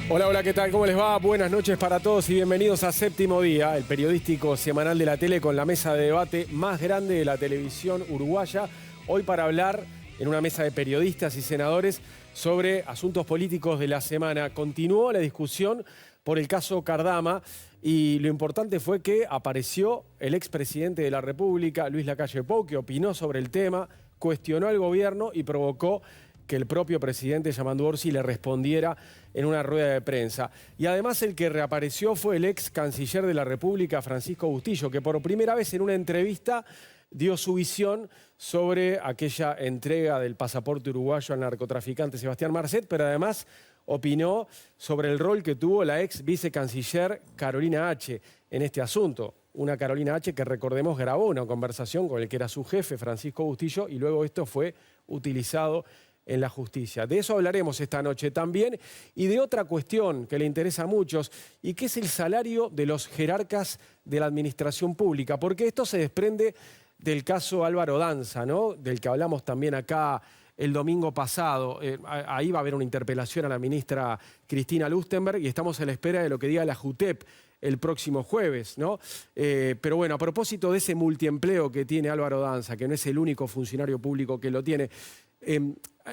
Hola, hola, ¿qué tal? ¿Cómo les va? Buenas noches para todos y bienvenidos a Séptimo Día, el periodístico semanal de la tele con la mesa de debate más grande de la televisión uruguaya. Hoy para hablar en una mesa de periodistas y senadores sobre asuntos políticos de la semana. Continuó la discusión por el caso Cardama y lo importante fue que apareció el expresidente de la República, Luis Lacalle Pou, que opinó sobre el tema, cuestionó al gobierno y provocó que el propio presidente Yamandu Orsi le respondiera en una rueda de prensa. Y además el que reapareció fue el ex canciller de la República, Francisco Bustillo, que por primera vez en una entrevista dio su visión sobre aquella entrega del pasaporte uruguayo al narcotraficante Sebastián Marcet, pero además opinó sobre el rol que tuvo la ex vicecanciller Carolina H. en este asunto. Una Carolina H. que, recordemos, grabó una conversación con el que era su jefe, Francisco Bustillo, y luego esto fue utilizado en la justicia. De eso hablaremos esta noche también y de otra cuestión que le interesa a muchos y que es el salario de los jerarcas de la administración pública, porque esto se desprende del caso Álvaro Danza, ¿no? Del que hablamos también acá el domingo pasado. Ahí va a haber una interpelación a la ministra Cristina Lustenberg y estamos a la espera de lo que diga la JUTEP el próximo jueves, ¿no? Pero bueno, a propósito de ese multiempleo que tiene Álvaro Danza, que no es el único funcionario público que lo tiene,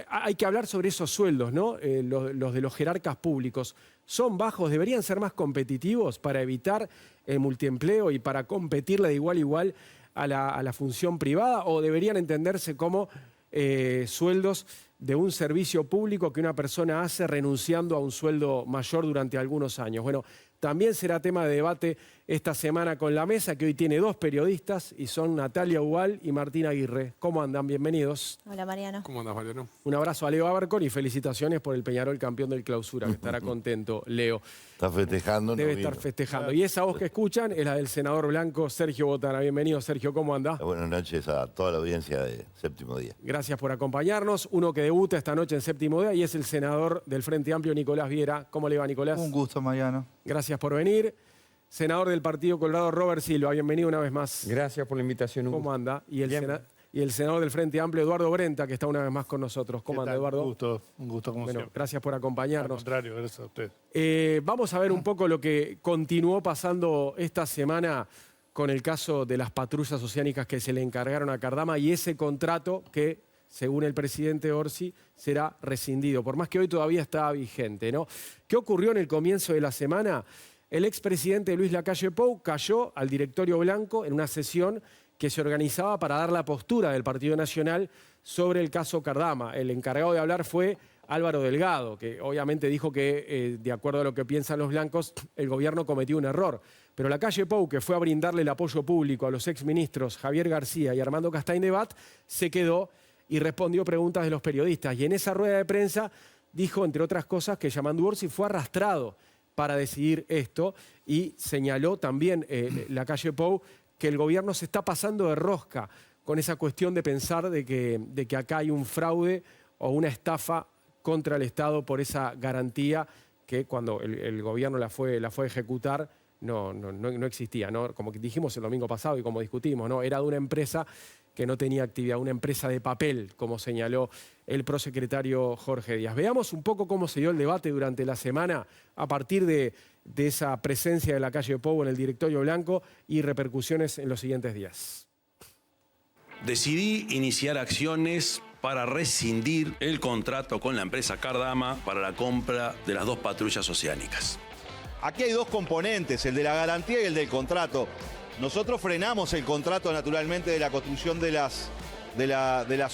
hay que hablar sobre esos sueldos, ¿no? Los de los jerarcas públicos. ¿Son bajos? ¿Deberían ser más competitivos para evitar el multiempleo y para competirle de igual a igual a la función privada? ¿O deberían entenderse como sueldos de un servicio público que una persona hace renunciando a un sueldo mayor durante algunos años? Bueno, también será tema de debate esta semana con la mesa, que hoy tiene dos periodistas y son Natalia Ubal y Martín Aguirre. ¿Cómo andan? Bienvenidos. Hola, Mariano. ¿Cómo andas, Mariano? Un abrazo a Leo Abercon y felicitaciones por el Peñarol campeón del Clausura, que estará contento, Leo. Está festejando. Debe estar festejando. Y esa voz que escuchan es la del senador blanco Sergio Botana. Bienvenido, Sergio. ¿Cómo andás? Buenas noches a toda la audiencia de Séptimo Día. Gracias por acompañarnos. Uno que debuta esta noche en Séptimo Día y es el senador del Frente Amplio, Nicolás Viera. ¿Cómo le va, Nicolás? Un gusto, Mariano. Gracias por venir. Senador del Partido Colorado, Robert Silva. Bienvenido una vez más. Gracias por la invitación. ¿Cómo anda? Y el senador del Frente Amplio, Eduardo Brenta, que está una vez más con nosotros. ¿Cómo anda, Eduardo? Un gusto como Bueno, siempre. gracias por acompañarnos. Al contrario, gracias a usted. Vamos a ver un poco lo que continuó pasando esta semana con el caso de las patrullas oceánicas que se le encargaron a Cardama y ese contrato que, según el presidente Orsi, será rescindido, por más que hoy todavía está vigente, ¿no? ¿Qué ocurrió en el comienzo de la semana? El expresidente Luis Lacalle Pou cayó al directorio blanco en una sesión que se organizaba para dar la postura del Partido Nacional sobre el caso Cardama. El encargado de hablar fue Álvaro Delgado, que obviamente dijo que, de acuerdo a lo que piensan los blancos, el gobierno cometió un error. Pero Lacalle Pou, que fue a brindarle el apoyo público a los exministros Javier García y Armando Castañebat, se quedó y respondió preguntas de los periodistas. Y en esa rueda de prensa dijo, entre otras cosas, que Yamandu Orsi fue arrastrado para decidir esto y señaló también Lacalle Pou que el gobierno se está pasando de rosca con esa cuestión de pensar de que acá hay un fraude o una estafa contra el Estado por esa garantía que cuando el gobierno la fue a ejecutar no existía, ¿no? Como dijimos el domingo pasado y como discutimos, ¿no? Era de una empresa que no tenía actividad, una empresa de papel, como señaló el prosecretario Jorge Díaz. Veamos un poco cómo se dio el debate durante la semana a partir de esa presencia de Lacalle Pou en el directorio blanco y repercusiones en los siguientes días. Decidí iniciar acciones para rescindir el contrato con la empresa Cardama para la compra de las dos patrullas oceánicas. Aquí hay dos componentes, el de la garantía y el del contrato. Nosotros frenamos el contrato naturalmente de la construcción de las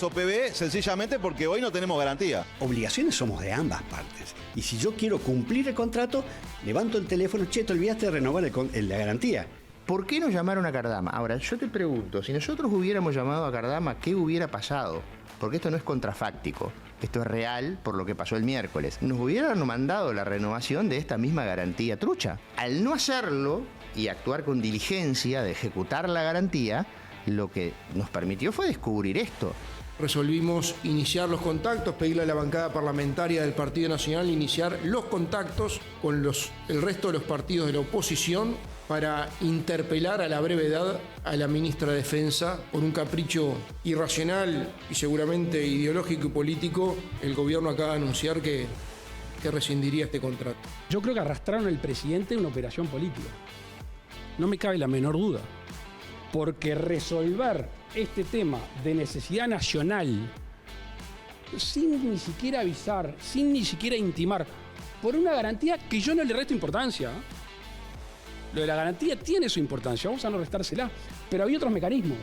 OPB sencillamente porque hoy no tenemos garantía. Obligaciones somos de ambas partes. Y si yo quiero cumplir el contrato, levanto el teléfono, che, te olvidaste de renovar la garantía. ¿Por qué nos llamaron a Cardama? Ahora, yo te pregunto, si nosotros hubiéramos llamado a Cardama, ¿qué hubiera pasado? Porque esto no es contrafáctico, esto es real por lo que pasó el miércoles. Nos hubieran mandado la renovación de esta misma garantía trucha. Al no hacerlo y actuar con diligencia de ejecutar la garantía, lo que nos permitió fue descubrir esto. Resolvimos iniciar los contactos, pedirle a la bancada parlamentaria del Partido Nacional iniciar los contactos con el resto de los partidos de la oposición para interpelar a la brevedad a la ministra de Defensa por un capricho irracional y seguramente ideológico y político. El gobierno acaba de anunciar que que rescindiría este contrato. Yo creo que arrastraron al presidente en una operación política. No me cabe la menor duda. Porque resolver este tema de necesidad nacional sin ni siquiera avisar, sin ni siquiera intimar, por una garantía que yo no le resto importancia. Lo de la garantía tiene su importancia, vamos a no restársela, pero había otros mecanismos.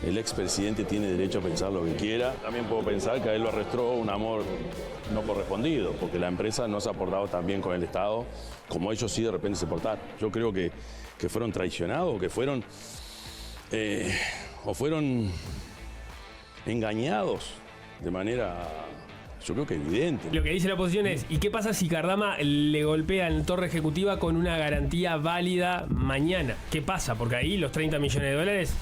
El expresidente tiene derecho a pensar lo que quiera. También puedo pensar que a él lo arrastró un amor no correspondido, porque la empresa no se ha portado tan bien con el Estado como ellos sí de repente se portaron. Yo creo que fueron traicionados, que fueron o fueron engañados de manera, yo creo que evidente. Lo que dice la oposición es, ¿y qué pasa si Cardama le golpea en la torre ejecutiva con una garantía válida mañana? ¿Qué pasa? Porque ahí los 30 millones de dólares,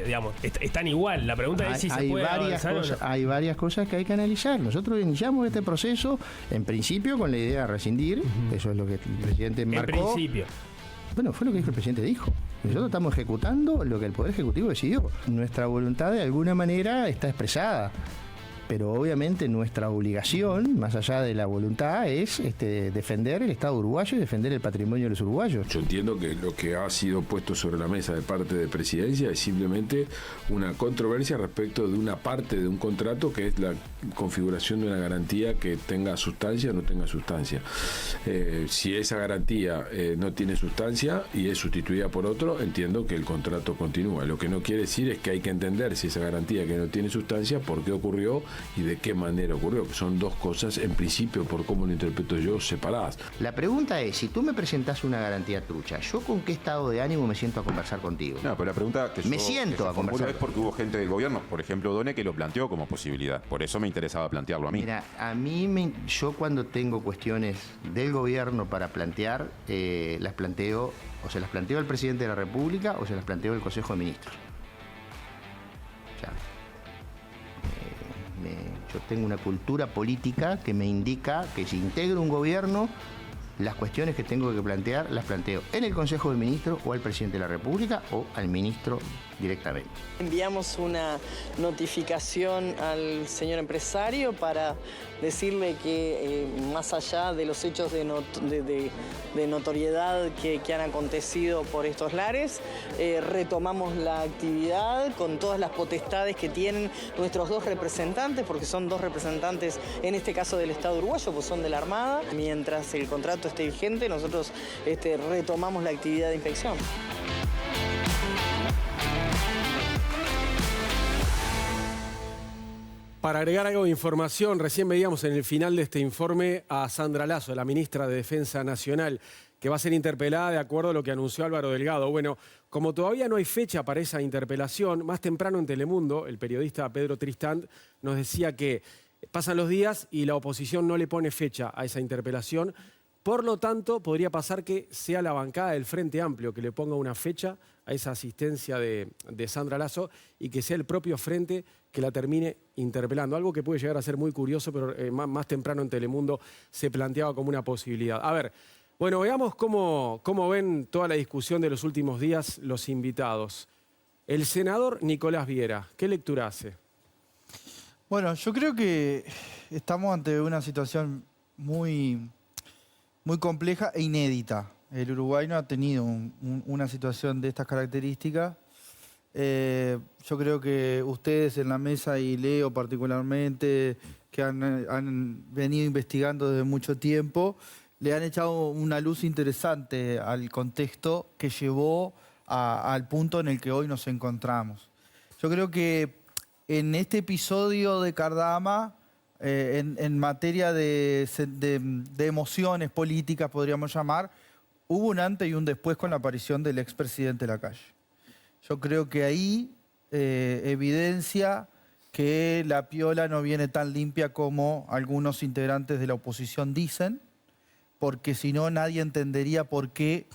digamos, están igual. La pregunta es si se puede avanzar o no. Hay varias cosas que hay que analizar. Nosotros iniciamos este proceso, en principio, con la idea de rescindir. Eso es lo que el presidente marcó. En principio. Bueno, fue lo que dijo el presidente, dijo. Nosotros estamos ejecutando lo que el Poder Ejecutivo decidió. Nuestra voluntad de alguna manera está expresada. Pero obviamente nuestra obligación, más allá de la voluntad, es defender el Estado uruguayo y defender el patrimonio de los uruguayos. Yo entiendo que lo que ha sido puesto sobre la mesa de parte de Presidencia es simplemente una controversia respecto de una parte de un contrato, que es la configuración de una garantía que tenga sustancia o no tenga sustancia. Si esa garantía no tiene sustancia y es sustituida por otro, entiendo que el contrato continúa. Lo que no quiere decir es que hay que entender si esa garantía que no tiene sustancia, por qué ocurrió y de qué manera ocurrió, que son dos cosas, en principio, por cómo lo interpreto yo, separadas. La pregunta es, si tú me presentás una garantía trucha, ¿yo con qué estado de ánimo me siento a conversar contigo? No, pero la pregunta que me siento a conversar es porque hubo gente del gobierno, por ejemplo, Done, que lo planteó como posibilidad. Por eso me interesaba plantearlo a mí. Mira, yo cuando tengo cuestiones del gobierno para plantear, las planteo, o se las planteo al presidente de la República o se las planteo al Consejo de Ministros. O sea, yo tengo una cultura política que me indica que si integro un gobierno, las cuestiones que tengo que plantear las planteo en el Consejo de Ministros o al presidente de la República o al ministro directamente. Enviamos una notificación al señor empresario para decirle que más allá de los hechos de notoriedad que han acontecido por estos lares, retomamos la actividad con todas las potestades que tienen nuestros dos representantes, porque son dos representantes en este caso del Estado uruguayo, pues son de la Armada. Mientras el contrato esté vigente, nosotros retomamos la actividad de inspección. Para agregar algo de información, recién veíamos en el final de este informe a Sandra Lasso, la ministra de Defensa Nacional, que va a ser interpelada de acuerdo a lo que anunció Álvaro Delgado. Bueno, como todavía no hay fecha para esa interpelación, más temprano en Telemundo, el periodista Pedro Tristán nos decía que pasan los días y la oposición no le pone fecha a esa interpelación. Por lo tanto, podría pasar que sea la bancada del Frente Amplio que le ponga una fecha a esa asistencia de Sandra Lasso y que sea el propio Frente que la termine interpelando. Algo que puede llegar a ser muy curioso, pero más temprano en Telemundo se planteaba como una posibilidad. A ver, bueno, veamos cómo ven toda la discusión de los últimos días los invitados. El senador Nicolás Viera, ¿qué lectura hace? Bueno, yo creo que estamos ante una situación muy compleja e inédita. El Uruguay no ha tenido una situación de estas características. Yo creo que ustedes en la mesa, y Leo particularmente, que han venido investigando desde mucho tiempo, le han echado una luz interesante al contexto que llevó al punto en el que hoy nos encontramos. Yo creo que en este episodio de Cardama, en materia de emociones políticas, podríamos llamar, hubo un antes y un después con la aparición del expresidente Lacalle. Yo creo que ahí evidencia que la piola no viene tan limpia como algunos integrantes de la oposición dicen, porque si no nadie entendería por qué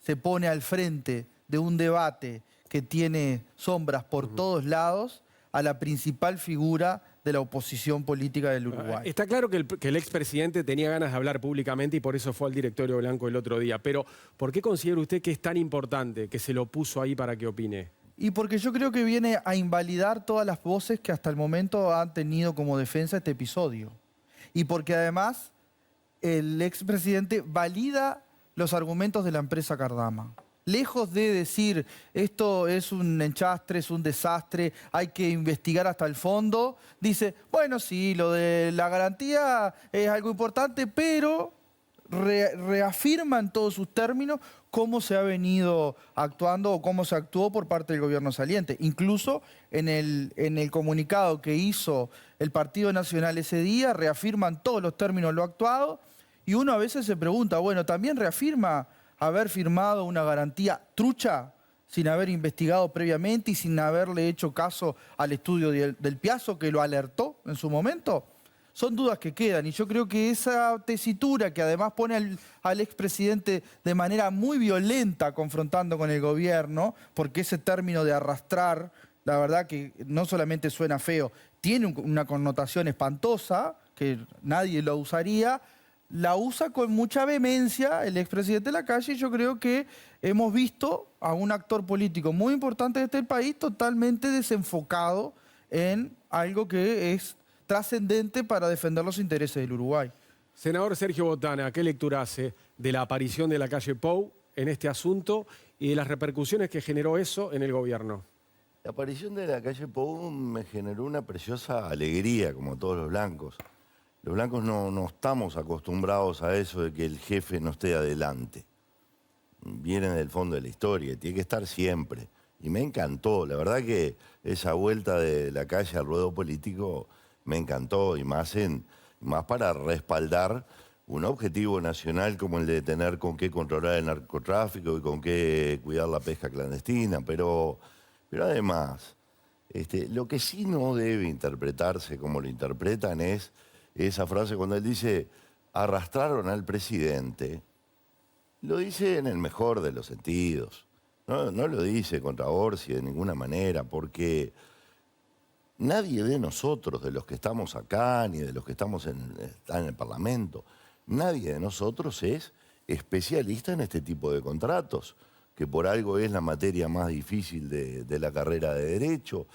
se pone al frente de un debate que tiene sombras por todos lados a la principal figura de la oposición política del Uruguay. Está claro que el expresidente tenía ganas de hablar públicamente y por eso fue al directorio blanco el otro día. Pero, ¿por qué considera usted que es tan importante que se lo puso ahí para que opine? Y porque yo creo que viene a invalidar todas las voces que hasta el momento han tenido como defensa este episodio. Y porque además el expresidente valida los argumentos de la empresa Cardama. Lejos de decir esto es un enchastre, es un desastre, hay que investigar hasta el fondo, dice, bueno, sí, lo de la garantía es algo importante, pero reafirma en todos sus términos cómo se ha venido actuando o cómo se actuó por parte del gobierno saliente. Incluso en el comunicado que hizo el Partido Nacional ese día, reafirman todos los términos lo actuado, y uno a veces se pregunta, bueno, ¿también reafirma haber firmado una garantía trucha sin haber investigado previamente y sin haberle hecho caso al estudio del Piazzo que lo alertó en su momento? Son dudas que quedan, y yo creo que esa tesitura que además pone al expresidente de manera muy violenta confrontando con el gobierno, porque ese término de arrastrar, la verdad que no solamente suena feo, tiene una connotación espantosa, que nadie lo usaría, la usa con mucha vehemencia el expresidente Lacalle, y yo creo que hemos visto a un actor político muy importante de este país totalmente desenfocado en algo que es trascendente para defender los intereses del Uruguay. Senador Sergio Botana, ¿qué lectura hace de la aparición de Lacalle Pou en este asunto y de las repercusiones que generó eso en el gobierno? La aparición de Lacalle Pou me generó una preciosa alegría, como todos los blancos. Los blancos no estamos acostumbrados a eso de que el jefe no esté adelante. Viene del fondo de la historia, tiene que estar siempre. Y me encantó, la verdad que esa vuelta de Lacalle al ruedo político me encantó, y más para respaldar un objetivo nacional como el de tener con qué controlar el narcotráfico y con qué cuidar la pesca clandestina. Pero además, lo que sí no debe interpretarse como lo interpretan es esa frase cuando él dice, arrastraron al presidente. Lo dice en el mejor de los sentidos. No lo dice contra Orsi de ninguna manera, porque nadie de nosotros, de los que estamos acá, ni de los que están en el Parlamento, nadie de nosotros es especialista en este tipo de contratos, que por algo es la materia más difícil de la carrera de Derecho.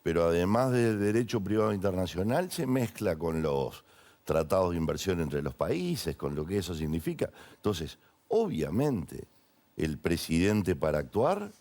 Pero además del derecho privado internacional, se mezcla con los tratados de inversión entre los países, con lo que eso significa. Entonces, obviamente, el presidente para actuar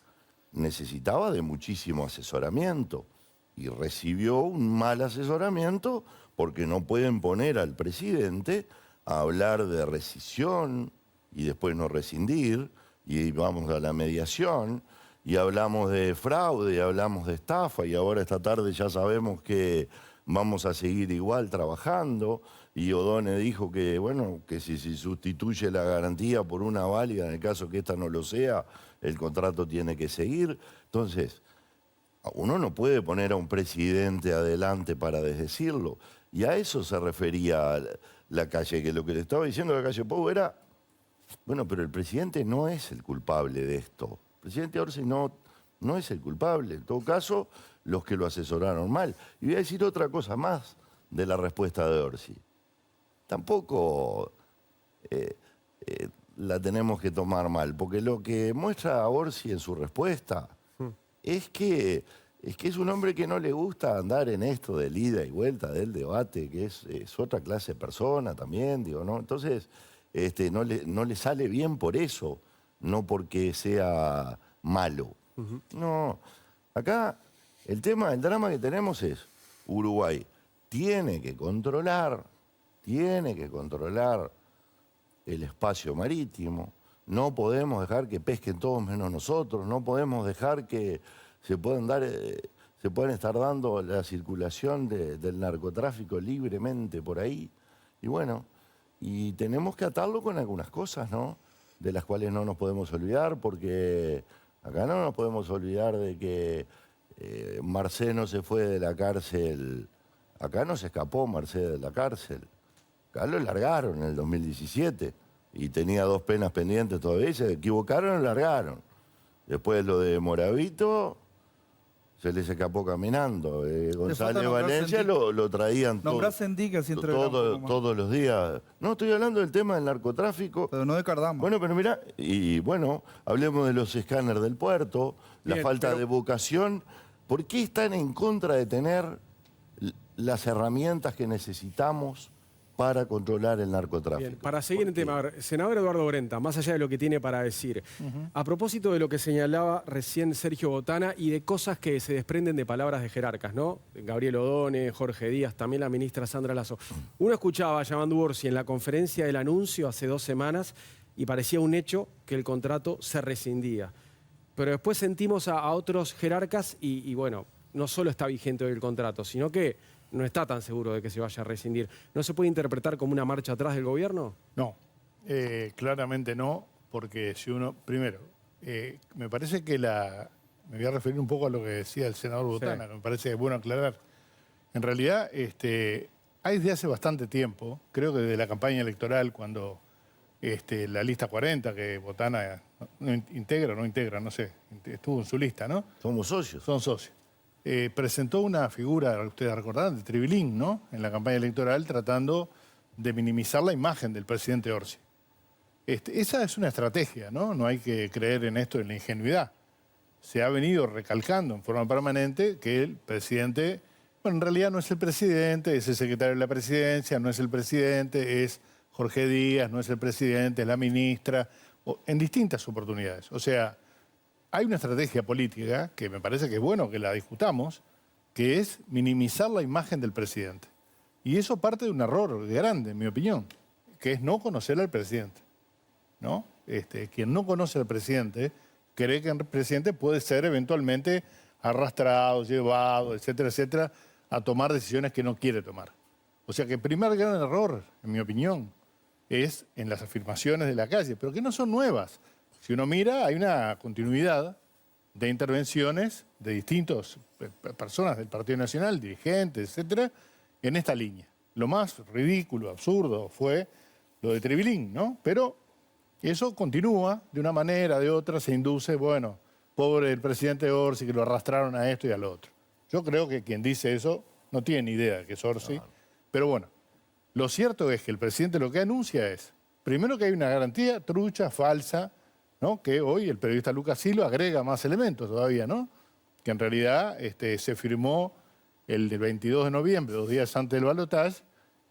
necesitaba de muchísimo asesoramiento, y recibió un mal asesoramiento porque no pueden poner al presidente a hablar de rescisión y después no rescindir, y vamos a la mediación, y hablamos de fraude, y hablamos de estafa, y ahora esta tarde ya sabemos que vamos a seguir igual trabajando, y O'Donnell dijo que, bueno, que si sustituye la garantía por una válida, en el caso que esta no lo sea, el contrato tiene que seguir. Entonces, uno no puede poner a un presidente adelante para desdecirlo, y a eso se refería Lacalle, que lo que le estaba diciendo Lacalle Pou era, bueno, pero el presidente no es el culpable de esto. El presidente Orsi no es el culpable. En todo caso, los que lo asesoraron mal. Y voy a decir otra cosa más de la respuesta de Orsi. Tampoco la tenemos que tomar mal, porque lo que muestra Orsi en su respuesta es que es un hombre que no le gusta andar en esto del ida y vuelta del debate, que es otra clase de persona también, digo, ¿no? Entonces, no le sale bien por eso, no porque sea malo. No, acá el drama que tenemos es Uruguay tiene que controlar el espacio marítimo, no podemos dejar que pesquen todos menos nosotros, no podemos dejar que se puedan estar dando la circulación del narcotráfico libremente por ahí. Y bueno, y tenemos que atarlo con algunas cosas, ¿no? De las cuales no nos podemos olvidar, porque acá no nos podemos olvidar de que Marcé no se fue de la cárcel, acá no se escapó Marcé de la cárcel, acá lo largaron en el 2017 y tenía 2 penas pendientes todavía, se equivocaron y lo largaron. Después lo de Moravito se les escapó caminando. González Valencia lo traían todos los días. No, estoy hablando del tema del narcotráfico. Pero no de Cardama. Bueno, pero mirá, y bueno, hablemos de los escáneres del puerto, la falta de vocación. ¿Por qué están en contra de tener las herramientas que necesitamos para controlar el narcotráfico. Bien, para seguir en tema, a ver, senador Eduardo Brenta, más allá de lo que tiene para decir, a propósito de lo que señalaba recién Sergio Botana y de cosas que se desprenden de palabras de jerarcas, ¿no? Gabriel Odone, Jorge Díaz, también la ministra Sandra Lasso. Uno escuchaba a Yamandu Orsi en la conferencia del anuncio hace 2 semanas y parecía un hecho que el contrato se rescindía. Pero después sentimos a otros jerarcas y bueno, no solo está vigente hoy el contrato, sino que no está tan seguro de que se vaya a rescindir. ¿No se puede interpretar como una marcha atrás del gobierno? No, claramente no, porque si uno, primero, me parece que me voy a referir un poco a lo que decía el senador Botana, que me parece que es bueno aclarar. En realidad, hay desde hace bastante tiempo, creo que desde la campaña electoral, cuando la lista 40, que Botana integra o no integra, no sé, estuvo en su lista, ¿no? Somos socios. Son socios. Presentó una figura, ustedes recordarán, de Tribilín, ¿no? En la campaña electoral, tratando de minimizar la imagen del presidente Orsi. Esa es una estrategia, ¿no? No hay que creer en esto, en la ingenuidad. Se ha venido recalcando en forma permanente que el presidente, bueno, en realidad no es el presidente, es el secretario de la presidencia, no es el presidente, es Jorge Díaz, no es el presidente, es la ministra, en distintas oportunidades. O sea, hay una estrategia política que me parece que es bueno que la discutamos, que es minimizar la imagen del presidente. Y eso parte de un error grande, en mi opinión, que es no conocer al presidente, ¿no? Quien no conoce al presidente cree que el presidente puede ser eventualmente arrastrado, llevado, etcétera, etcétera, a tomar decisiones que no quiere tomar. O sea que el primer gran error, en mi opinión, es en las afirmaciones de la calle, pero que no son nuevas. Si uno mira, hay una continuidad de intervenciones de distintas personas del Partido Nacional, dirigentes, etcétera, en esta línea. Lo más ridículo, absurdo, fue lo de Tribilín, ¿no? Pero eso continúa de una manera, de otra, se induce, bueno, pobre el presidente Orsi, que lo arrastraron a esto y a lo otro. Yo creo que quien dice eso no tiene ni idea de que es Orsi, pero bueno, lo cierto es que el presidente lo que anuncia es, primero que hay una garantía trucha, falsa, ¿no? Que hoy el periodista Lucas Silva agrega más elementos todavía, ¿no? Que en realidad se firmó el del 22 de noviembre, 2 días antes del balotaje,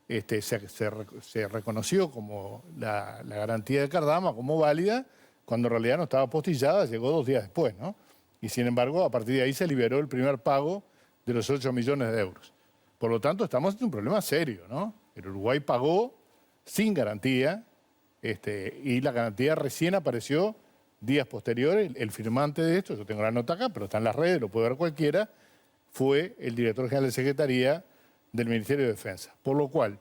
se reconoció como la garantía de Cardama como válida, cuando en realidad no estaba apostillada, llegó 2 días después, ¿no? Y sin embargo, a partir de ahí se liberó el primer pago de los 8 millones de euros. Por lo tanto, estamos en un problema serio, ¿no? El Uruguay pagó sin garantía, y la garantía recién apareció días posteriores. El firmante de esto, yo tengo la nota acá, pero está en las redes, lo puede ver cualquiera, fue el director general de Secretaría del Ministerio de Defensa. Por lo cual,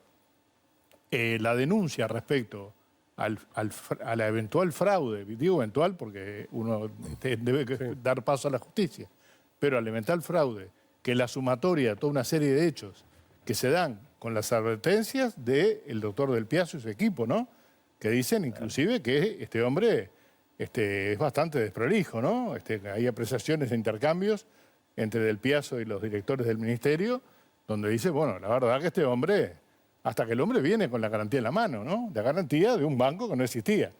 la denuncia respecto a la eventual fraude, digo eventual porque uno debe dar paso a la justicia, pero al eventual fraude, que es la sumatoria de toda una serie de hechos que se dan con las advertencias del doctor Del Piazzo y su equipo, ¿no? Que dicen inclusive que este hombre es bastante desprolijo, ¿no? Hay apreciaciones de intercambios entre Del Piazzo y los directores del ministerio, donde dice, bueno, la verdad que este hombre, hasta que el hombre viene con la garantía en la mano, ¿no? La garantía de un banco que no existía.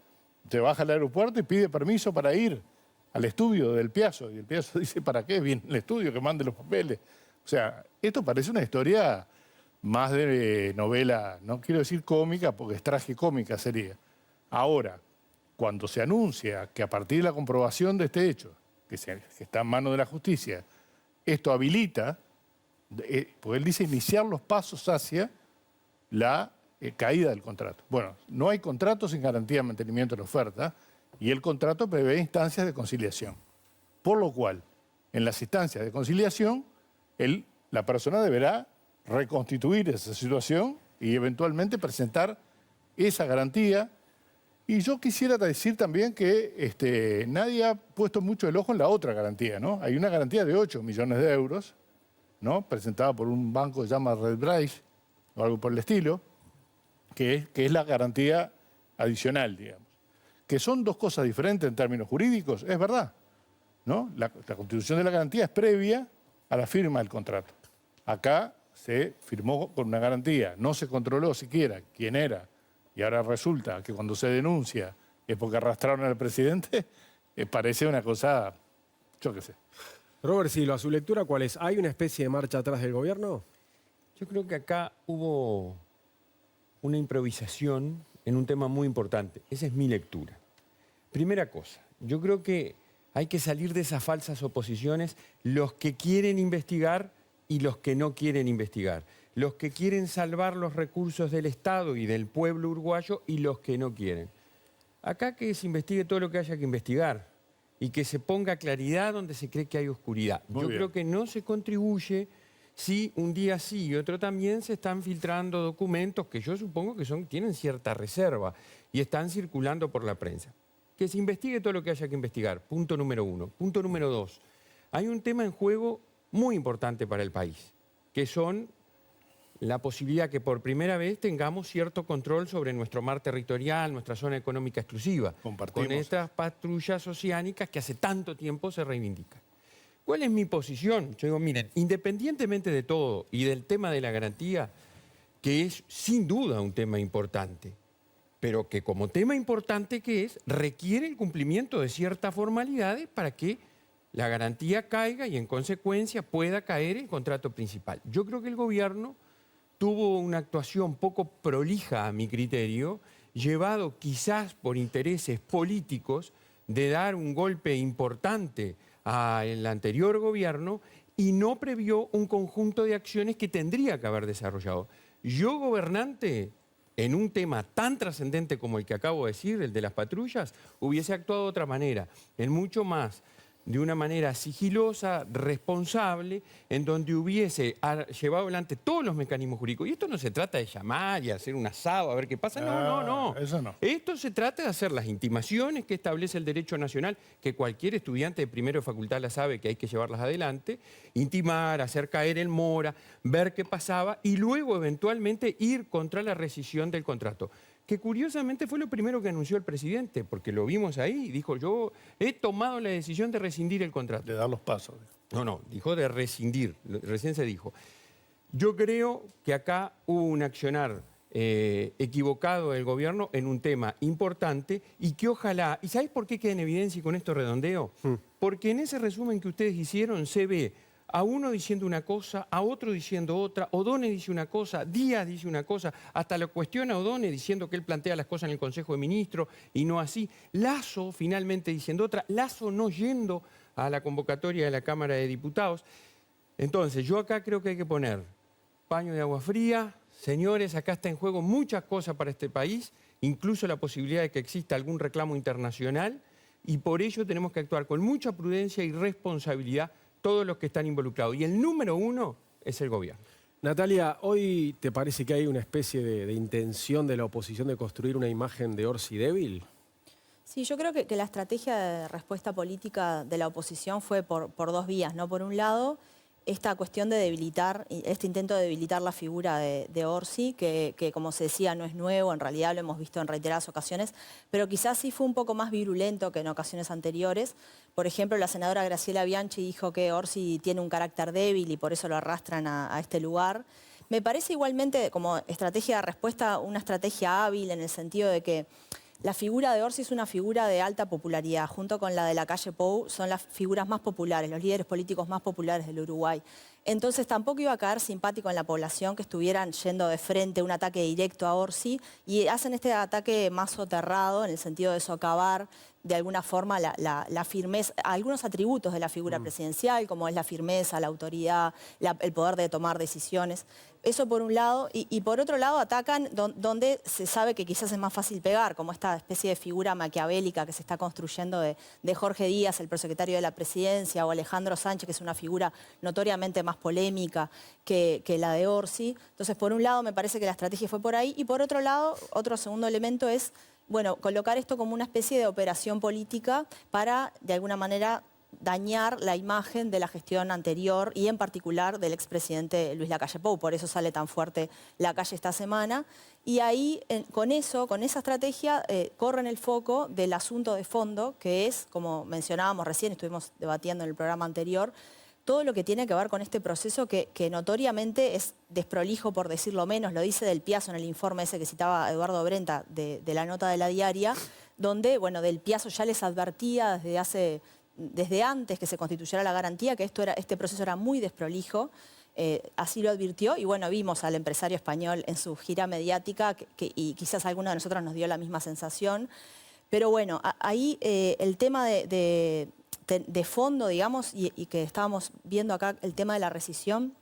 Se baja al aeropuerto y pide permiso para ir al estudio Del Piazzo. Y el Piazzo dice, ¿para qué viene el estudio? Que mande los papeles. O sea, esto parece una historia más de novela, no quiero decir cómica, porque es tragicómica sería. Ahora, cuando se anuncia que a partir de la comprobación de este hecho, que está en manos de la justicia, esto habilita, porque él dice iniciar los pasos hacia la caída del contrato. Bueno, no hay contrato sin garantía de mantenimiento de la oferta y el contrato prevé instancias de conciliación. Por lo cual, en las instancias de conciliación, la persona deberá reconstituir esa situación y eventualmente presentar esa garantía. Y yo quisiera decir también que nadie ha puesto mucho el ojo en la otra garantía, ¿no? Hay una garantía de 8 millones de euros, ¿no? Presentada por un banco que se llama Redbridge o algo por el estilo, que es la garantía adicional, digamos. Que son dos cosas diferentes en términos jurídicos, es verdad, ¿no? La constitución de la garantía es previa a la firma del contrato. Acá se firmó con una garantía, no se controló siquiera quién era, y ahora resulta que cuando se denuncia es porque arrastraron al presidente, parece una cosa, yo qué sé. Robert Silva, ¿su lectura cuál es? ¿Hay una especie de marcha atrás del gobierno? Yo creo que acá hubo una improvisación en un tema muy importante. Esa es mi lectura. Primera cosa, yo creo que hay que salir de esas falsas oposiciones, los que quieren investigar y los que no quieren investigar. Los que quieren salvar los recursos del Estado y del pueblo uruguayo y los que no quieren. Acá que se investigue todo lo que haya que investigar y que se ponga claridad donde se cree que hay oscuridad. Yo creo que no se contribuye si un día sí y otro también se están filtrando documentos que yo supongo que tienen cierta reserva y están circulando por la prensa. Que se investigue todo lo que haya que investigar, punto número 1. Punto número 2, hay un tema en juego muy importante para el país, que son la posibilidad que por primera vez tengamos cierto control sobre nuestro mar territorial, nuestra zona económica exclusiva, con estas patrullas oceánicas que hace tanto tiempo se reivindican. ¿Cuál es mi posición? Yo digo, miren, independientemente de todo y del tema de la garantía, que es sin duda un tema importante, pero que como tema importante que es, requiere el cumplimiento de ciertas formalidades para que la garantía caiga y en consecuencia pueda caer el contrato principal. Yo creo que el gobierno tuvo una actuación poco prolija a mi criterio, llevado quizás por intereses políticos de dar un golpe importante al anterior gobierno y no previó un conjunto de acciones que tendría que haber desarrollado. Yo, gobernante, en un tema tan trascendente como el que acabo de decir, el de las patrullas, hubiese actuado de otra manera, en mucho más, de una manera sigilosa, responsable, en donde hubiese llevado adelante todos los mecanismos jurídicos. Y esto no se trata de llamar y hacer un asado a ver qué pasa. No. Eso no. Esto se trata de hacer las intimaciones que establece el derecho nacional, que cualquier estudiante de primero de facultad la sabe que hay que llevarlas adelante, intimar, hacer caer el mora, ver qué pasaba y luego eventualmente ir contra la rescisión del contrato. Que curiosamente fue lo primero que anunció el presidente, porque lo vimos ahí y dijo, yo he tomado la decisión de rescindir el contrato. De dar los pasos. No, dijo de rescindir, recién se dijo. Yo creo que acá hubo un accionar equivocado del gobierno en un tema importante y que ojalá, ¿y sabéis por qué queda en evidencia y con esto redondeo? Porque en ese resumen que ustedes hicieron se ve a uno diciendo una cosa, a otro diciendo otra, O'Donnell dice una cosa, Díaz dice una cosa, hasta lo cuestiona O'Donnell diciendo que él plantea las cosas en el Consejo de Ministros y no así. Lasso finalmente diciendo otra, Lasso no yendo a la convocatoria de la Cámara de Diputados. Entonces, yo acá creo que hay que poner paño de agua fría. Señores, acá está en juego muchas cosas para este país, incluso la posibilidad de que exista algún reclamo internacional, y por ello tenemos que actuar con mucha prudencia y responsabilidad todos los que están involucrados. Y el número 1 es el gobierno. Natalia, ¿hoy te parece que hay una especie de intención de la oposición de construir una imagen de Orsi débil? Sí, yo creo que la estrategia de respuesta política de la oposición fue por dos vías, ¿no? Por un lado, esta cuestión de debilitar, este intento de debilitar la figura de Orsi, que como se decía no es nuevo, en realidad lo hemos visto en reiteradas ocasiones, pero quizás sí fue un poco más virulento que en ocasiones anteriores. Por ejemplo, la senadora Graciela Bianchi dijo que Orsi tiene un carácter débil y por eso lo arrastran a este lugar. Me parece igualmente como estrategia de respuesta una estrategia hábil en el sentido de que la figura de Orsi es una figura de alta popularidad, junto con la de Lacalle Pou, son las figuras más populares, los líderes políticos más populares del Uruguay. Entonces tampoco iba a caer simpático en la población que estuvieran yendo de frente un ataque directo a Orsi y hacen este ataque más soterrado en el sentido de socavar de alguna forma la firmeza, algunos atributos de la figura presidencial, como es la firmeza, la autoridad, el poder de tomar decisiones. Eso por un lado, y por otro lado atacan donde se sabe que quizás es más fácil pegar, como esta especie de figura maquiavélica que se está construyendo de Jorge Díaz, el prosecretario de la presidencia, o Alejandro Sánchez, que es una figura notoriamente más polémica que la de Orsi. Entonces, por un lado, me parece que la estrategia fue por ahí, y por otro lado, otro segundo elemento es, bueno, colocar esto como una especie de operación política para, de alguna manera, dañar la imagen de la gestión anterior y en particular del expresidente Luis Lacalle Pou. Por eso sale tan fuerte Lacalle esta semana. Y ahí, con esa estrategia, corren el foco del asunto de fondo, que es, como mencionábamos recién, estuvimos debatiendo en el programa anterior, todo lo que tiene que ver con este proceso que notoriamente es desprolijo, por decirlo menos, lo dice Del Piazzo en el informe ese que citaba Eduardo Brenta de la nota de La Diaria, donde, bueno, Del Piazzo ya les advertía desde antes que se constituyera la garantía que este proceso era muy desprolijo. así lo advirtió y bueno, vimos al empresario español en su gira mediática y quizás alguno de nosotros nos dio la misma sensación. Pero bueno, ahí el tema de fondo, digamos, y que estábamos viendo acá, el tema de la rescisión,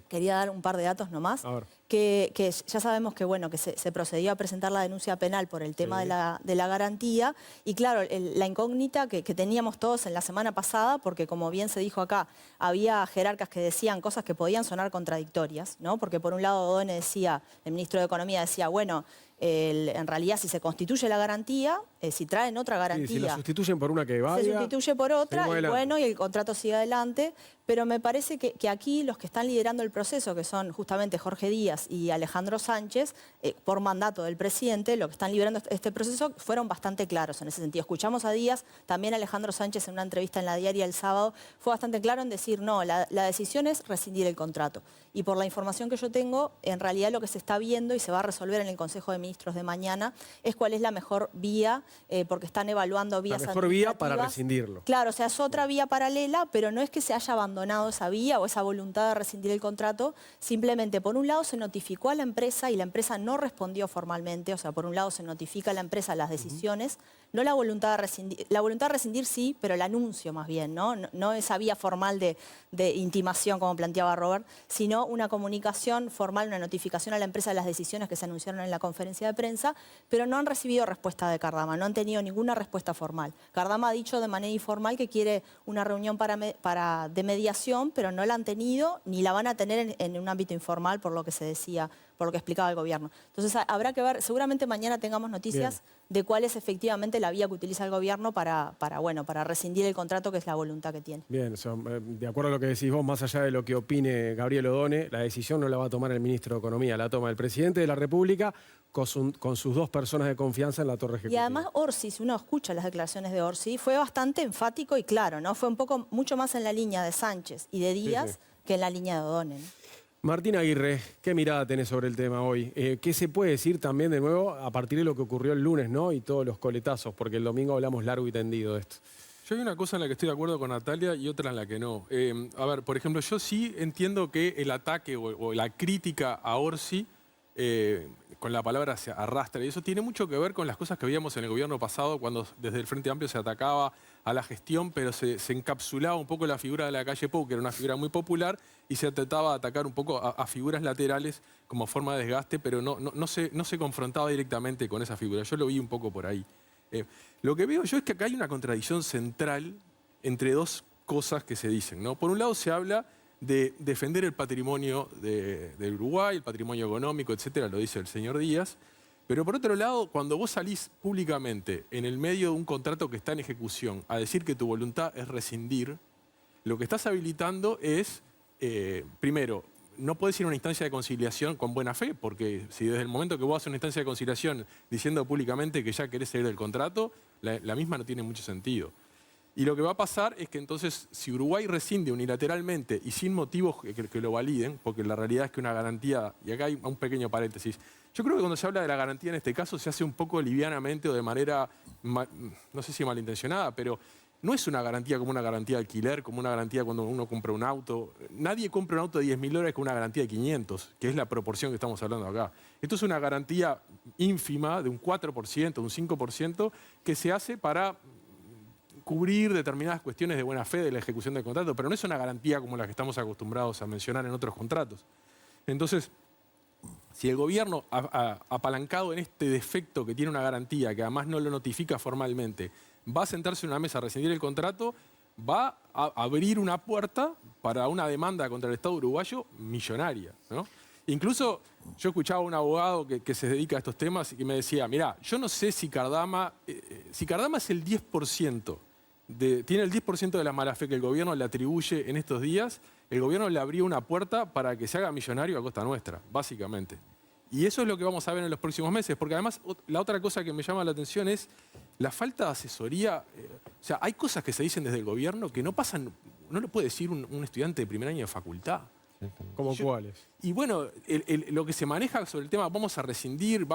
quería dar un par de datos nomás. Que ya sabemos que, bueno, que se procedió a presentar la denuncia penal por el tema de la garantía. Y claro, la incógnita que teníamos todos en la semana pasada, porque como bien se dijo acá, había jerarcas que decían cosas que podían sonar contradictorias, ¿no? Porque por un lado Odone decía, el ministro de Economía decía, bueno, en realidad si se constituye la garantía, si traen otra garantía... Sí, si la sustituyen por una que vaya... Se sustituye por otra y bueno, y el contrato sigue adelante. Pero me parece que aquí los que están liderando el proceso, que son justamente Jorge Díaz y Alejandro Sánchez, por mandato del presidente, los que están liderando este proceso fueron bastante claros en ese sentido. Escuchamos a Díaz, también Alejandro Sánchez en una entrevista en La Diaria el sábado, fue bastante claro en decir, no, la decisión es rescindir el contrato. Y por la información que yo tengo, en realidad lo que se está viendo y se va a resolver en el Consejo de Ministros de mañana es cuál es la mejor vía, porque están evaluando vías administrativas. La mejor vía para rescindirlo. Claro, o sea, es otra vía paralela, pero no es que se haya abandonado esa vía o esa voluntad de rescindir el contrato, simplemente por un lado se notificó a la empresa y la empresa no respondió formalmente, o sea, por un lado se notifica a la empresa las decisiones, no la voluntad de rescindir sí, pero el anuncio más bien, no esa vía formal de intimación como planteaba Robert, sino una comunicación formal, una notificación a la empresa de las decisiones que se anunciaron en la conferencia de prensa, pero no han recibido respuesta de Cardama, no han tenido ninguna respuesta formal. Cardama ha dicho de manera informal que quiere una reunión de mediación, pero no la han tenido ni la van a tener en un ámbito informal por lo que se decía, por lo que explicaba el gobierno. Entonces habrá que ver, seguramente mañana tengamos noticias de cuál es efectivamente la vía que utiliza el gobierno para rescindir el contrato, que es la voluntad que tiene. Bien, de acuerdo a lo que decís vos, más allá de lo que opine Gabriel Odone, la decisión no la va a tomar el ministro de Economía, la toma el presidente de la República con sus dos personas de confianza en la torre ejecutiva. Y además Orsi, si uno escucha las declaraciones de Orsi, fue bastante enfático y claro, ¿no? Fue mucho más en la línea de Sánchez y de Díaz que en la línea de Odone, ¿no? Martín Aguirre, ¿qué mirada tenés sobre el tema hoy? ¿Qué se puede decir también de nuevo a partir de lo que ocurrió el lunes, ¿no? Y todos los coletazos, porque el domingo hablamos largo y tendido de esto. Yo hay una cosa en la que estoy de acuerdo con Natalia y otra en la que no. A ver, por ejemplo, yo sí entiendo que el ataque o la crítica a Orsi, con la palabra se arrastra, y eso tiene mucho que ver con las cosas que veíamos en el gobierno pasado, cuando desde el Frente Amplio se atacaba a la gestión, pero se encapsulaba un poco la figura de la calle Pou, que era una figura muy popular, y se trataba de atacar un poco a figuras laterales como forma de desgaste, pero no se confrontaba directamente con esa figura. Yo lo vi un poco por ahí. Lo que veo yo es que acá hay una contradicción central entre dos cosas que se dicen, ¿no? Por un lado se habla de defender el patrimonio del Uruguay, el patrimonio económico, etcétera, lo dice el señor Díaz. Pero por otro lado, cuando vos salís públicamente en el medio de un contrato que está en ejecución a decir que tu voluntad es rescindir, lo que estás habilitando es, primero, no podés ir a una instancia de conciliación con buena fe, porque si desde el momento que vos haces una instancia de conciliación diciendo públicamente que ya querés salir del contrato, la misma no tiene mucho sentido. Y lo que va a pasar es que entonces, si Uruguay rescinde unilateralmente y sin motivos que lo validen, porque la realidad es que una garantía, y acá hay un pequeño paréntesis, yo creo que cuando se habla de la garantía en este caso se hace un poco livianamente o de manera, no sé si malintencionada, pero no es una garantía como una garantía de alquiler, como una garantía cuando uno compra un auto. Nadie compra un auto de 10.000 dólares con una garantía de 500, que es la proporción que estamos hablando acá. Esto es una garantía ínfima de un 4%, un 5%, que se hace para cubrir determinadas cuestiones de buena fe de la ejecución del contrato, pero no es una garantía como la que estamos acostumbrados a mencionar en otros contratos. Entonces, si el gobierno, apalancado en este defecto que tiene una garantía, que además no lo notifica formalmente, va a sentarse en una mesa a rescindir el contrato, va a abrir una puerta para una demanda contra el Estado uruguayo millonaria, ¿no? Incluso yo escuchaba a un abogado que se dedica a estos temas y que me decía, mirá, yo no sé si Cardama es el 10%, tiene el 10% de la mala fe que el gobierno le atribuye en estos días, el gobierno le abrió una puerta para que se haga millonario a costa nuestra, básicamente. Y eso es lo que vamos a ver en los próximos meses, porque además la otra cosa que me llama la atención es la falta de asesoría. O sea, hay cosas que se dicen desde el gobierno que no pasan, no lo puede decir un estudiante de primer año de facultad. ¿Cómo cuáles? Y bueno, lo que se maneja sobre el tema, vamos a rescindir,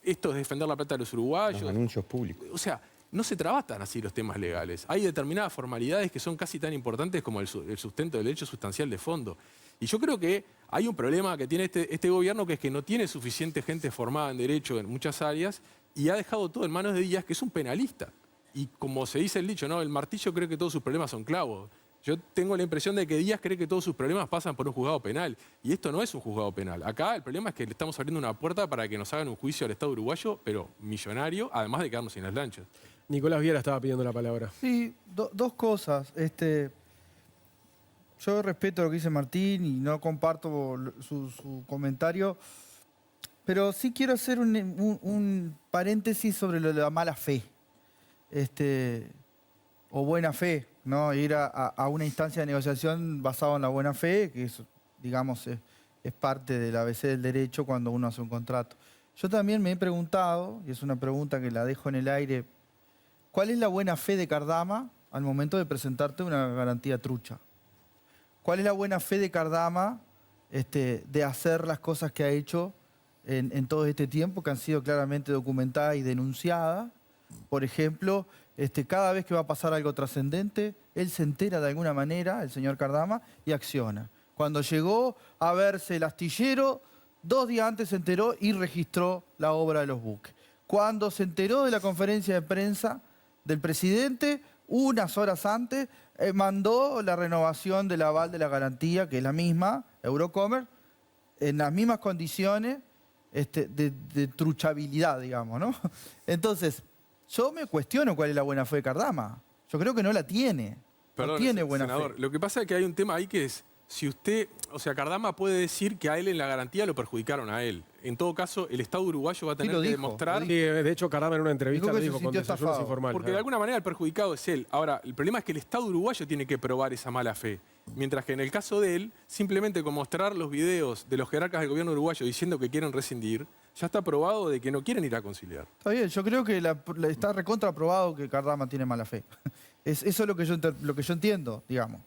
esto es defender la plata de los uruguayos. Los anuncios públicos. O sea, no se tratan así los temas legales. Hay determinadas formalidades que son casi tan importantes como el sustento del derecho sustancial de fondo. Y yo creo que hay un problema que tiene este gobierno, que es que no tiene suficiente gente formada en derecho en muchas áreas y ha dejado todo en manos de Díaz, que es un penalista. Y como se dice el dicho, ¿no? El martillo cree que todos sus problemas son clavos. Yo tengo la impresión de que Díaz cree que todos sus problemas pasan por un juzgado penal. Y esto no es un juzgado penal. Acá el problema es que le estamos abriendo una puerta para que nos hagan un juicio al Estado uruguayo, pero millonario, además de quedarnos sin las lanchas. Nicolás Viera estaba pidiendo la palabra. Sí, dos cosas. Yo respeto lo que dice Martín y no comparto su comentario, pero sí quiero hacer un paréntesis sobre lo de la mala fe. O buena fe, ¿no? Ir a una instancia de negociación basada en la buena fe, que es, digamos, es parte del ABC del derecho cuando uno hace un contrato. Yo también me he preguntado, y es una pregunta que la dejo en el aire, ¿cuál es la buena fe de Cardama al momento de presentarte una garantía trucha? ¿Cuál es la buena fe de Cardama de hacer las cosas que ha hecho en todo este tiempo, que han sido claramente documentadas y denunciadas? Por ejemplo, cada vez que va a pasar algo trascendente, él se entera de alguna manera, el señor Cardama, y acciona. Cuando llegó a verse el astillero, 2 días antes se enteró y registró la obra de los buques. Cuando se enteró de la conferencia de prensa del presidente, unas horas antes, mandó la renovación del aval de la garantía, que es la misma, Eurocommerce, en las mismas condiciones de truchabilidad, digamos, ¿no? Entonces, yo me cuestiono cuál es la buena fe de Cardama. Yo creo que no la tiene. Perdón, no tiene buena senador, fe. Lo que pasa es que hay un tema ahí que es, si usted, o sea, Cardama puede decir que a él en la garantía lo perjudicaron a él. En todo caso, el Estado uruguayo va a tener que demostrar... Sí, de hecho, Cardama en una entrevista lo dijo con Desayunos Informales. Porque de alguna manera el perjudicado es él. Ahora, el problema es que el Estado uruguayo tiene que probar esa mala fe. Mientras que en el caso de él, simplemente con mostrar los videos de los jerarcas del gobierno uruguayo diciendo que quieren rescindir, ya está probado de que no quieren ir a conciliar. Está bien, yo creo que está recontra probado que Cardama tiene mala fe. Eso es lo que yo entiendo, digamos.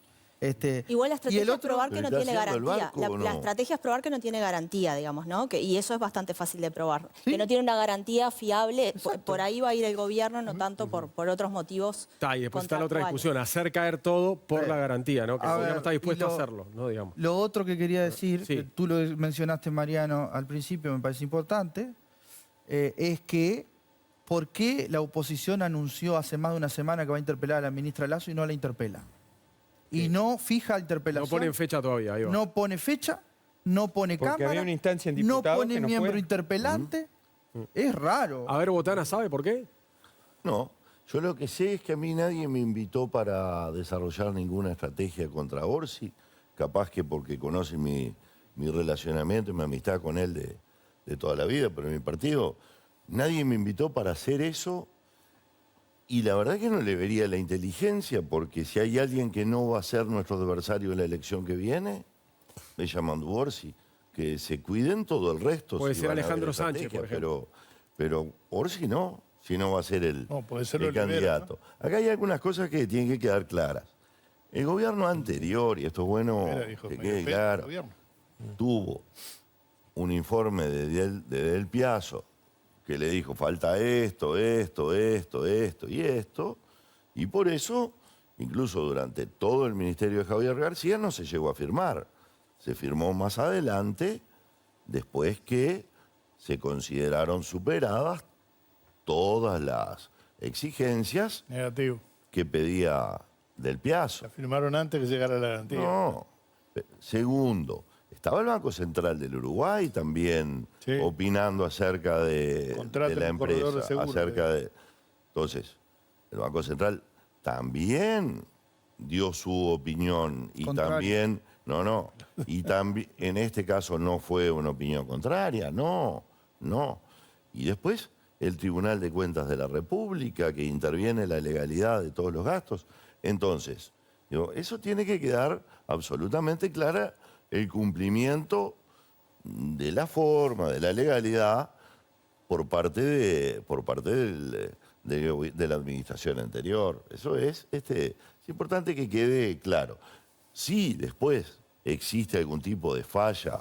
Igual la estrategia es probar que no ¿Está tiene haciendo el garantía. banco o no? La estrategia es probar que no tiene garantía, digamos, ¿no? Y eso es bastante fácil de probar. Que no tiene una garantía fiable. Por ahí va a ir el gobierno, no tanto por otros motivos. Y después está la otra discusión, hacer caer todo por la garantía, ¿no? Que el gobierno está dispuesto a hacerlo, ¿no? Digamos. Lo otro que quería decir, que tú lo mencionaste, Mariano, al principio, me parece importante, es que ¿por qué la oposición anunció hace más de una semana que va a interpelar a la ministra Lasso y no la interpela? Y no fija interpelación. No ponen fecha todavía. Ahí va. No pone fecha, no pone Porque cámara, había una instancia en no diputados pone que no miembro fue. interpelante. Es raro. A ver, Botana, ¿sabe por qué? No, yo lo que sé es que a mí nadie me invitó para desarrollar ninguna estrategia contra Orsi, capaz que porque conoce mi relacionamiento y mi amistad con él de toda la vida, pero en mi partido, nadie me invitó para hacer eso. Y la verdad que no le vería la inteligencia, porque si hay alguien que no va a ser nuestro adversario en la elección que viene, me llaman Orsi. Que se cuiden todo el resto. Puede si ser van a haber Alejandro Sánchez, estrategia, por ejemplo. Pero Orsi no, si no va a ser el Olivera, candidato. Acá hay algunas cosas que tienen que quedar claras. El gobierno anterior, y esto es bueno que quede claro, tuvo un informe de Del Piazzo que le dijo, falta esto, esto, esto, esto y esto, y por eso, incluso durante todo el ministerio de Javier García, no se llegó a firmar. Se firmó más adelante, después que se consideraron superadas todas las exigencias que pedía Del Piazzo. La firmaron antes que llegara la garantía. No. Segundo, estaba el Banco Central del Uruguay también opinando acerca de la empresa. Entonces, el Banco Central también dio su opinión y también... Y también, en este caso no fue una opinión contraria, no. Y después, el Tribunal de Cuentas de la República, que interviene en la legalidad de todos los gastos. Entonces, eso tiene que quedar absolutamente clara, el cumplimiento de la forma, de la legalidad, por parte de la administración anterior. Eso es importante que quede claro. Si después existe algún tipo de falla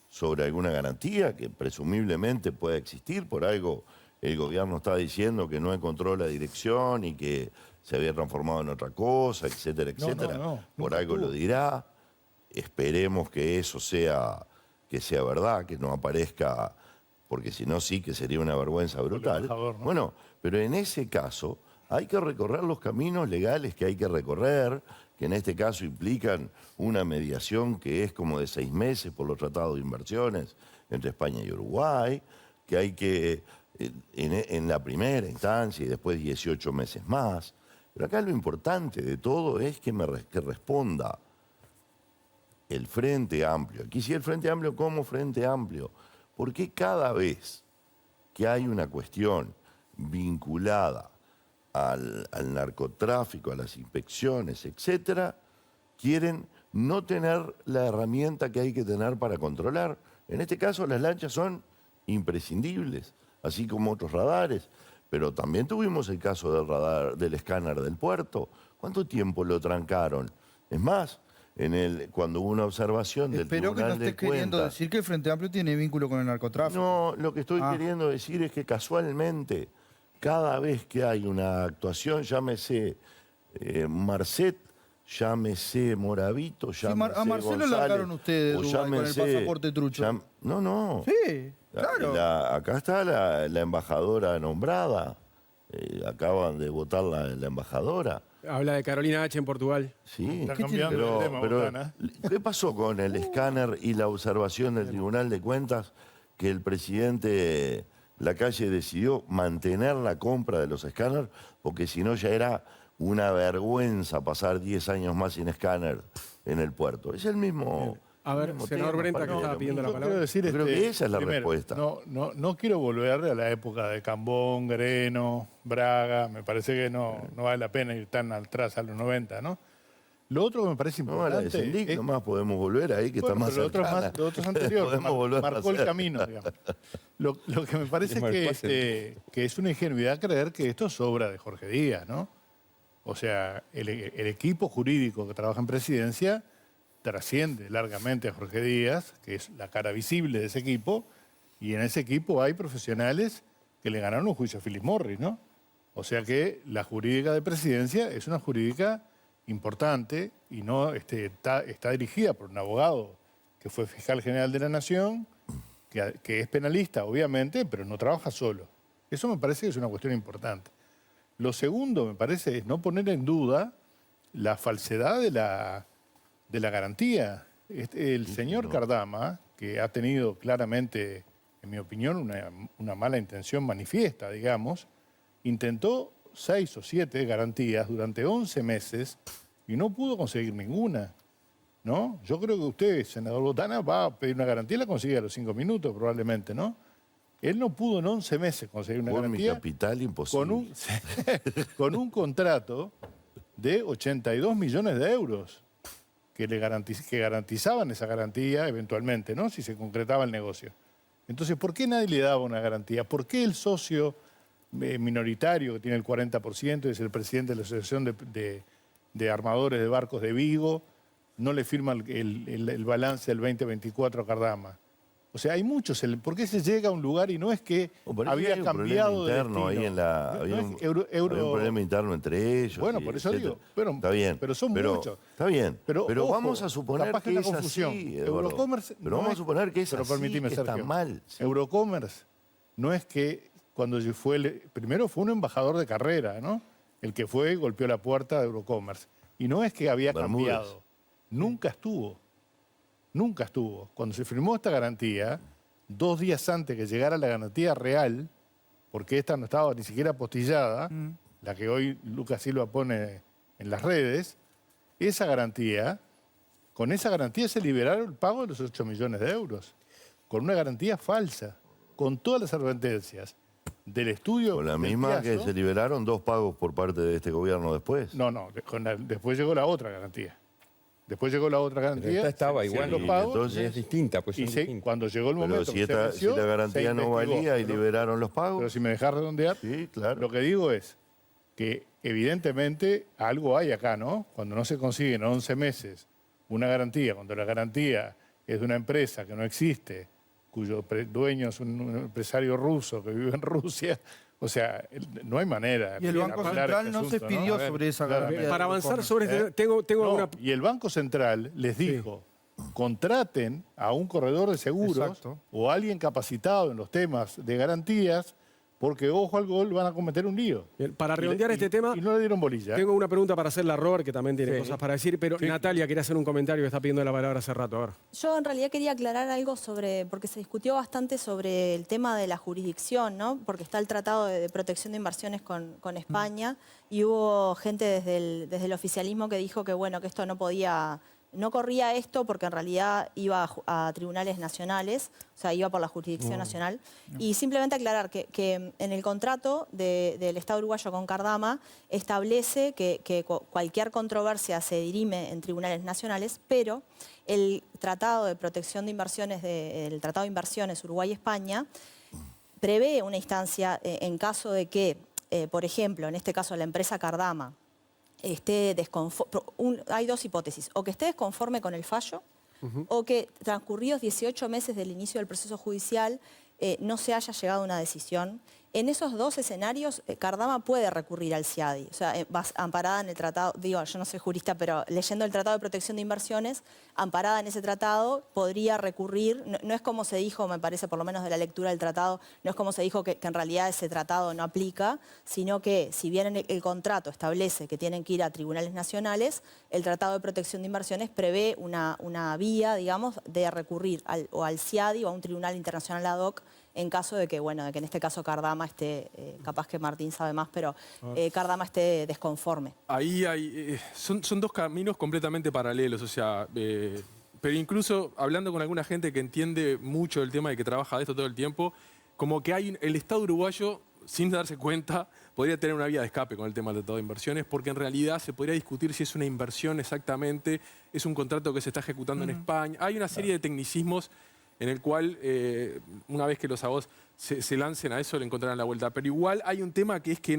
sobre alguna garantía, que presumiblemente pueda existir por algo el gobierno está diciendo que no encontró la dirección y que se había transformado en otra cosa, etcétera, etcétera. Por algo lo dirá. Esperemos que eso sea verdad, que no aparezca, porque si no sí que sería una vergüenza brutal. Bueno, pero en ese caso hay que recorrer los caminos legales que hay que recorrer, que en este caso implican una mediación que es como de 6 meses por los tratados de inversiones entre España y Uruguay, que hay que, en la primera instancia y después 18 meses más. Pero acá lo importante de todo es que responda el Frente Amplio. Aquí sí el Frente Amplio como Frente Amplio. ¿Por qué cada vez que hay una cuestión vinculada al narcotráfico, a las inspecciones, etcétera, quieren no tener la herramienta que hay que tener para controlar? En este caso las lanchas son imprescindibles, así como otros radares. Pero también tuvimos el caso del radar, del escáner del puerto. ¿Cuánto tiempo lo trancaron? Es más, cuando hubo una observación del Tribunal de Cuentas... Espero que no estés queriendo decir que el Frente Amplio tiene vínculo con el narcotráfico. No, lo que estoy queriendo decir es que casualmente, cada vez que hay una actuación, llámese Marcet, llámese Moravito, llámese a Marcelo González, largaron ustedes o Dubái, con el pasaporte trucho. No. Sí, claro. Acá está la embajadora nombrada. Acaban de votar la embajadora. Habla de Carolina H. en Portugal. Sí, Está cambiando el tema, Botana. ¿Qué pasó con el escáner y la observación del Tribunal de Cuentas que el presidente Lacalle decidió mantener la compra de los escáneres? Porque si no ya era una vergüenza pasar 10 años más sin escáner en el puerto. Es el mismo... A ver, senador Brenta, que estaba pidiendo la palabra. Quiero decir, creo que esa es la primero, respuesta. No quiero volver a la época de Cambón, Greno, Braga. Me parece que no vale la pena ir tan atrás a los 90, ¿no? Lo otro que me parece importante... No, a la de Sendic nomás podemos volver ahí, que está más cercana. Lo otro es anterior, marcó el camino, digamos. Lo que me parece es que es una ingenuidad creer que esto es obra de Jorge Díaz, ¿no? O sea, el equipo jurídico que trabaja en Presidencia trasciende largamente a Jorge Díaz, que es la cara visible de ese equipo, y en ese equipo hay profesionales que le ganaron un juicio a Philip Morris, ¿no? O sea que la jurídica de Presidencia es una jurídica importante y no está dirigida por un abogado que fue fiscal general de la Nación, que es penalista, obviamente, pero no trabaja solo. Eso me parece que es una cuestión importante. Lo segundo, me parece, es no poner en duda la falsedad de la garantía. El señor Cardama, que ha tenido claramente, en mi opinión, una mala intención manifiesta, digamos, intentó 6 o 7 garantías durante 11 meses y no pudo conseguir ninguna, ¿no? Yo creo que usted, senador Botana, va a pedir una garantía y la consigue a los 5 minutos probablemente, ¿no? Él no pudo en 11 meses conseguir una garantía. Por mi capital, imposible. Con un contrato de 82 millones de euros que garantizaban esa garantía eventualmente, ¿no? Si se concretaba el negocio. Entonces, ¿por qué nadie le daba una garantía? ¿Por qué el socio minoritario, que tiene el 40%, es el presidente de la Asociación de Armadores de Barcos de Vigo, no le firma el balance del 2024 aArdama? O sea, hay muchos. ¿Por qué se llega a un lugar y no es que había cambiado de destino? Había un problema interno entre ellos. Bueno, por eso digo. Está bien. Pero son muchos. Está bien. Pero ojo, vamos a suponer que es confusión. así, Eurocommerce pero vamos a suponer que es pero así, permitime, que Sergio, está mal. Eurocommerce no es que cuando primero fue un embajador de carrera, ¿no? El que fue y golpeó la puerta de Eurocommerce. Y no es que había cambiado. Nunca estuvo. Nunca estuvo. Cuando se firmó esta garantía, 2 días antes que llegara la garantía real, porque esta no estaba ni siquiera apostillada, la que hoy Lucas Silva pone en las redes, con esa garantía se liberaron el pago de los 8 millones de euros. Con una garantía falsa, con todas las advertencias del estudio. Con la misma que se liberaron 2 pagos por parte de este gobierno después. No, después llegó la otra garantía. Después llegó la otra garantía. Pero esta estaba igual. Los pagos, entonces es distinta. Pues cuando llegó el momento pero si la garantía no valía y liberaron los pagos. Pero si me dejás redondear, sí, claro. Lo que digo es que evidentemente algo hay acá, ¿no? Cuando no se consigue en 11 meses una garantía, cuando la garantía es de una empresa que no existe cuyo dueño es un empresario ruso que vive en Rusia. O sea, no hay manera. Y el Banco Central no se pidió sobre esa garantía. Para avanzar sobre este, tengo una... Y el Banco Central les dijo, contraten a un corredor de seguros o a alguien capacitado en los temas de garantías, porque ojo al gol, van a cometer un lío. Para redondear este tema... Y no le dieron bolilla. Tengo una pregunta para hacerle a Robert, que también tiene cosas para decir, pero Natalia quería hacer un comentario que está pidiendo la palabra hace rato. A ver. Yo en realidad quería aclarar algo sobre, porque se discutió bastante sobre el tema de la jurisdicción, ¿no? Porque está el Tratado de Protección de Inversiones con España y hubo gente desde el oficialismo que dijo que, bueno, que esto no corría esto porque en realidad iba a tribunales nacionales, o sea, iba por la jurisdicción nacional. Y simplemente aclarar que en el contrato del Estado uruguayo con Cardama establece que cualquier controversia se dirime en tribunales nacionales, pero el Tratado de Protección de Inversiones, el Tratado de Inversiones Uruguay-España, prevé una instancia en caso de que, por ejemplo, en este caso la empresa Cardama, hay dos hipótesis, o que esté desconforme con el fallo, o que transcurridos 18 meses del inicio del proceso judicial no se haya llegado a una decisión. En esos dos escenarios, Cardama puede recurrir al CIADI, o sea, amparada en el tratado, digo, yo no soy jurista, pero leyendo el Tratado de Protección de Inversiones, amparada en ese tratado, podría recurrir, no es como se dijo, me parece, por lo menos de la lectura del tratado, no es como se dijo que en realidad ese tratado no aplica, sino que si bien el contrato establece que tienen que ir a tribunales nacionales, el Tratado de Protección de Inversiones prevé una vía, digamos, de recurrir o al CIADI o a un tribunal internacional ad hoc, en caso de que, bueno, de que en este caso Cardama esté, capaz que Martín sabe más, pero Cardama esté desconforme. Ahí son dos caminos completamente paralelos, o sea, pero incluso hablando con alguna gente que entiende mucho el tema y que trabaja de esto todo el tiempo, como que el Estado uruguayo, sin darse cuenta, podría tener una vía de escape con el tema del Tratado de Inversiones, porque en realidad se podría discutir si es una inversión exactamente, es un contrato que se está ejecutando en España. Hay una serie de tecnicismos en el cual, una vez que los abogados se lancen a eso, le encontrarán la vuelta. Pero igual hay un tema que es que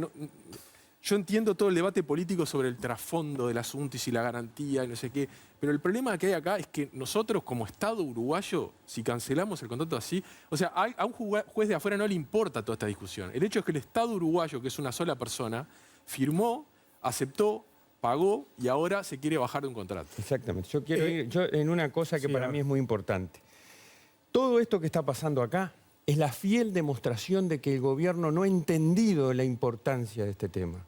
yo entiendo todo el debate político sobre el trasfondo del asunto y si la garantía y no sé qué, pero el problema que hay acá es que nosotros como Estado uruguayo, si cancelamos el contrato así, o sea, a un juez de afuera no le importa toda esta discusión. El hecho es que el Estado uruguayo, que es una sola persona, firmó, aceptó, pagó y ahora se quiere bajar de un contrato. Exactamente. Yo quiero ir en una cosa que para mí es muy importante. Todo esto que está pasando acá es la fiel demostración de que el gobierno no ha entendido la importancia de este tema.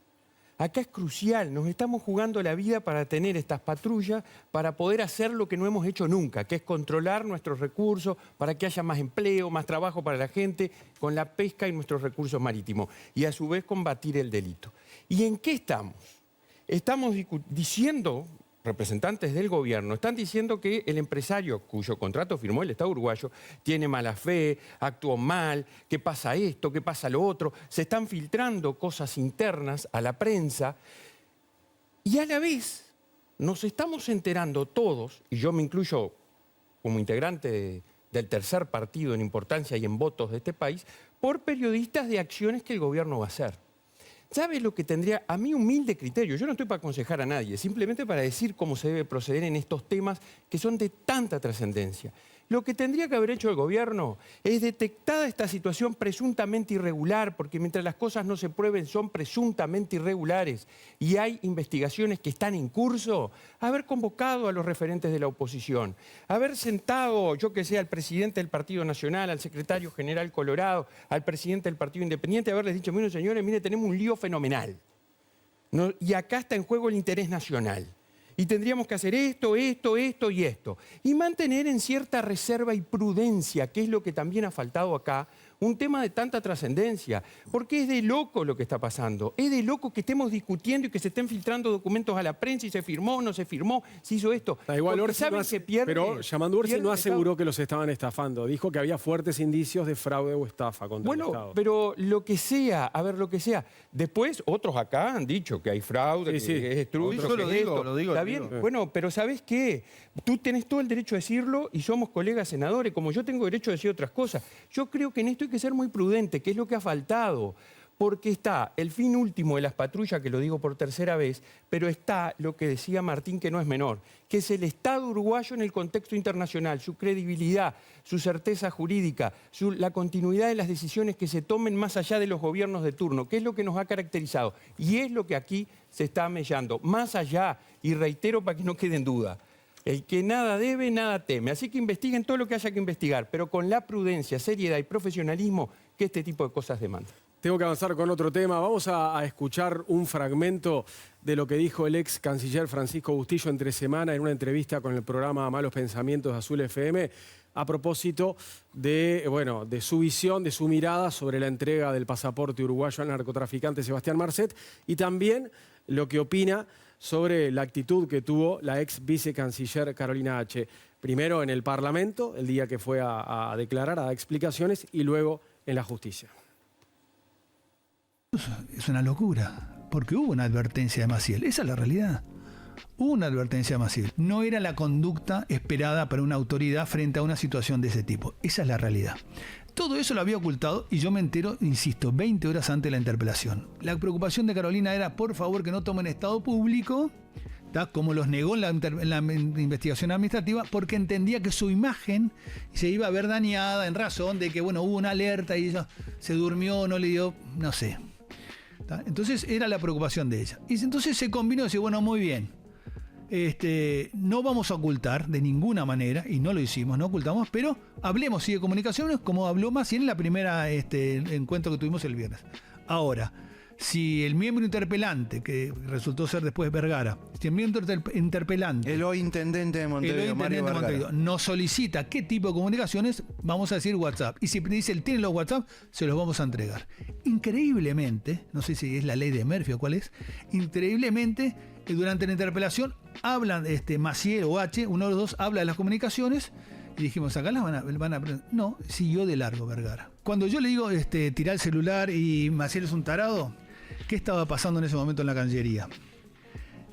Acá es crucial, nos estamos jugando la vida para tener estas patrullas, para poder hacer lo que no hemos hecho nunca, que es controlar nuestros recursos, para que haya más empleo, más trabajo para la gente, con la pesca y nuestros recursos marítimos, y a su vez combatir el delito. ¿Y en qué estamos? Estamos diciendo... representantes del gobierno están diciendo que el empresario cuyo contrato firmó el Estado uruguayo tiene mala fe, actuó mal, que pasa esto, que pasa lo otro. Se están filtrando cosas internas a la prensa y a la vez nos estamos enterando todos, y yo me incluyo como integrante del tercer partido en importancia y en votos de este país, por periodistas de acciones que el gobierno va a hacer. ¿Sabe lo que tendría a mi humilde criterio? Yo no estoy para aconsejar a nadie, simplemente para decir cómo se debe proceder en estos temas que son de tanta trascendencia. Lo que tendría que haber hecho el gobierno es detectada esta situación presuntamente irregular, porque mientras las cosas no se prueben son presuntamente irregulares y hay investigaciones que están en curso, haber convocado a los referentes de la oposición, haber sentado, yo que sé, al presidente del Partido Nacional, al secretario general Colorado, al presidente del Partido Independiente, haberles dicho, miren señores, mire, tenemos un lío fenomenal. Y acá está en juego el interés nacional. Y tendríamos que hacer esto, esto, esto y esto. Y mantener en cierta reserva y prudencia, que es lo que también ha faltado acá, un tema de tanta trascendencia. Porque es de loco lo que está pasando. Es de loco que estemos discutiendo y que se estén filtrando documentos a la prensa y se firmó, no se firmó, se hizo esto. Da igual, Orsi no hace, pero llamando a Orsi no aseguró que los estaban estafando. Dijo que había fuertes indicios de fraude o estafa contra el Estado. Pero lo que sea, a ver, lo que sea. Después, otros acá han dicho que hay fraude, que es estrujo, Yo lo digo. ¿Está bien? Bueno, pero ¿sabés qué? Tú tenés todo el derecho a decirlo y somos colegas senadores, como yo tengo derecho a decir otras cosas. Yo creo que en esto hay que ser muy prudente, que es lo que ha faltado. porque está el fin último de las patrullas, que lo digo por tercera vez, pero está lo que decía Martín, que no es menor, que es el Estado uruguayo en el contexto internacional, su credibilidad, su certeza jurídica, la continuidad de las decisiones que se tomen más allá de los gobiernos de turno, que es lo que nos ha caracterizado. Y es lo que aquí se está mellando. Más allá, y reitero para que no quede en duda, el que nada debe, nada teme. Así que investiguen todo lo que haya que investigar, pero con la prudencia, seriedad y profesionalismo que este tipo de cosas demandan. Tengo que avanzar con otro tema. Vamos a escuchar un fragmento de lo que dijo el ex canciller Francisco Bustillo entre semana en una entrevista con el programa Malos Pensamientos de Azul FM a propósito de, bueno, de su visión, de su mirada sobre la entrega del pasaporte uruguayo al narcotraficante Sebastián Marcet y también lo que opina sobre la actitud que tuvo la ex vicecanciller Carolina H. Primero en el Parlamento, el día que fue a declarar, a dar explicaciones, y luego en la justicia. Es una locura, porque hubo una advertencia de Maciel, esa es la realidad. Hubo una advertencia de Maciel. No era la conducta esperada para una autoridad frente a una situación de ese tipo. Esa es la realidad. Todo eso lo había ocultado y yo me entero, insisto, 20 horas antes de la interpelación. La preocupación de Carolina era, por favor, que no tomen estado público, ¿tá? Como los negó en la investigación administrativa, porque entendía que su imagen se iba a ver dañada en razón de que, bueno, hubo una alerta y ella se durmió, no le dio, no sé. ¿Tá? Entonces era la preocupación de ella. Y entonces se combinó y dice, bueno, muy bien. No vamos a ocultar de ninguna manera, y no lo hicimos, no ocultamos, pero hablemos sí de comunicaciones como habló Maciel en la primera encuentro que tuvimos el viernes. Ahora, si el miembro interpelante, que resultó ser después Vergara, si el miembro interpelante, el hoy intendente de Montevideo, Mario Vergara, nos solicita qué tipo de comunicaciones, vamos a decir WhatsApp. Y si dice él tiene los WhatsApp, se los vamos a entregar. Increíblemente, no sé si es la ley de Murphy o cuál es, increíblemente, durante la interpelación hablan Maciel o H, uno de los dos, habla de las comunicaciones y dijimos, acá las van a no, siguió de largo Vergara. Cuando yo le digo tirar el celular y Maciel es un tarado, ¿qué estaba pasando en ese momento en la Cancillería?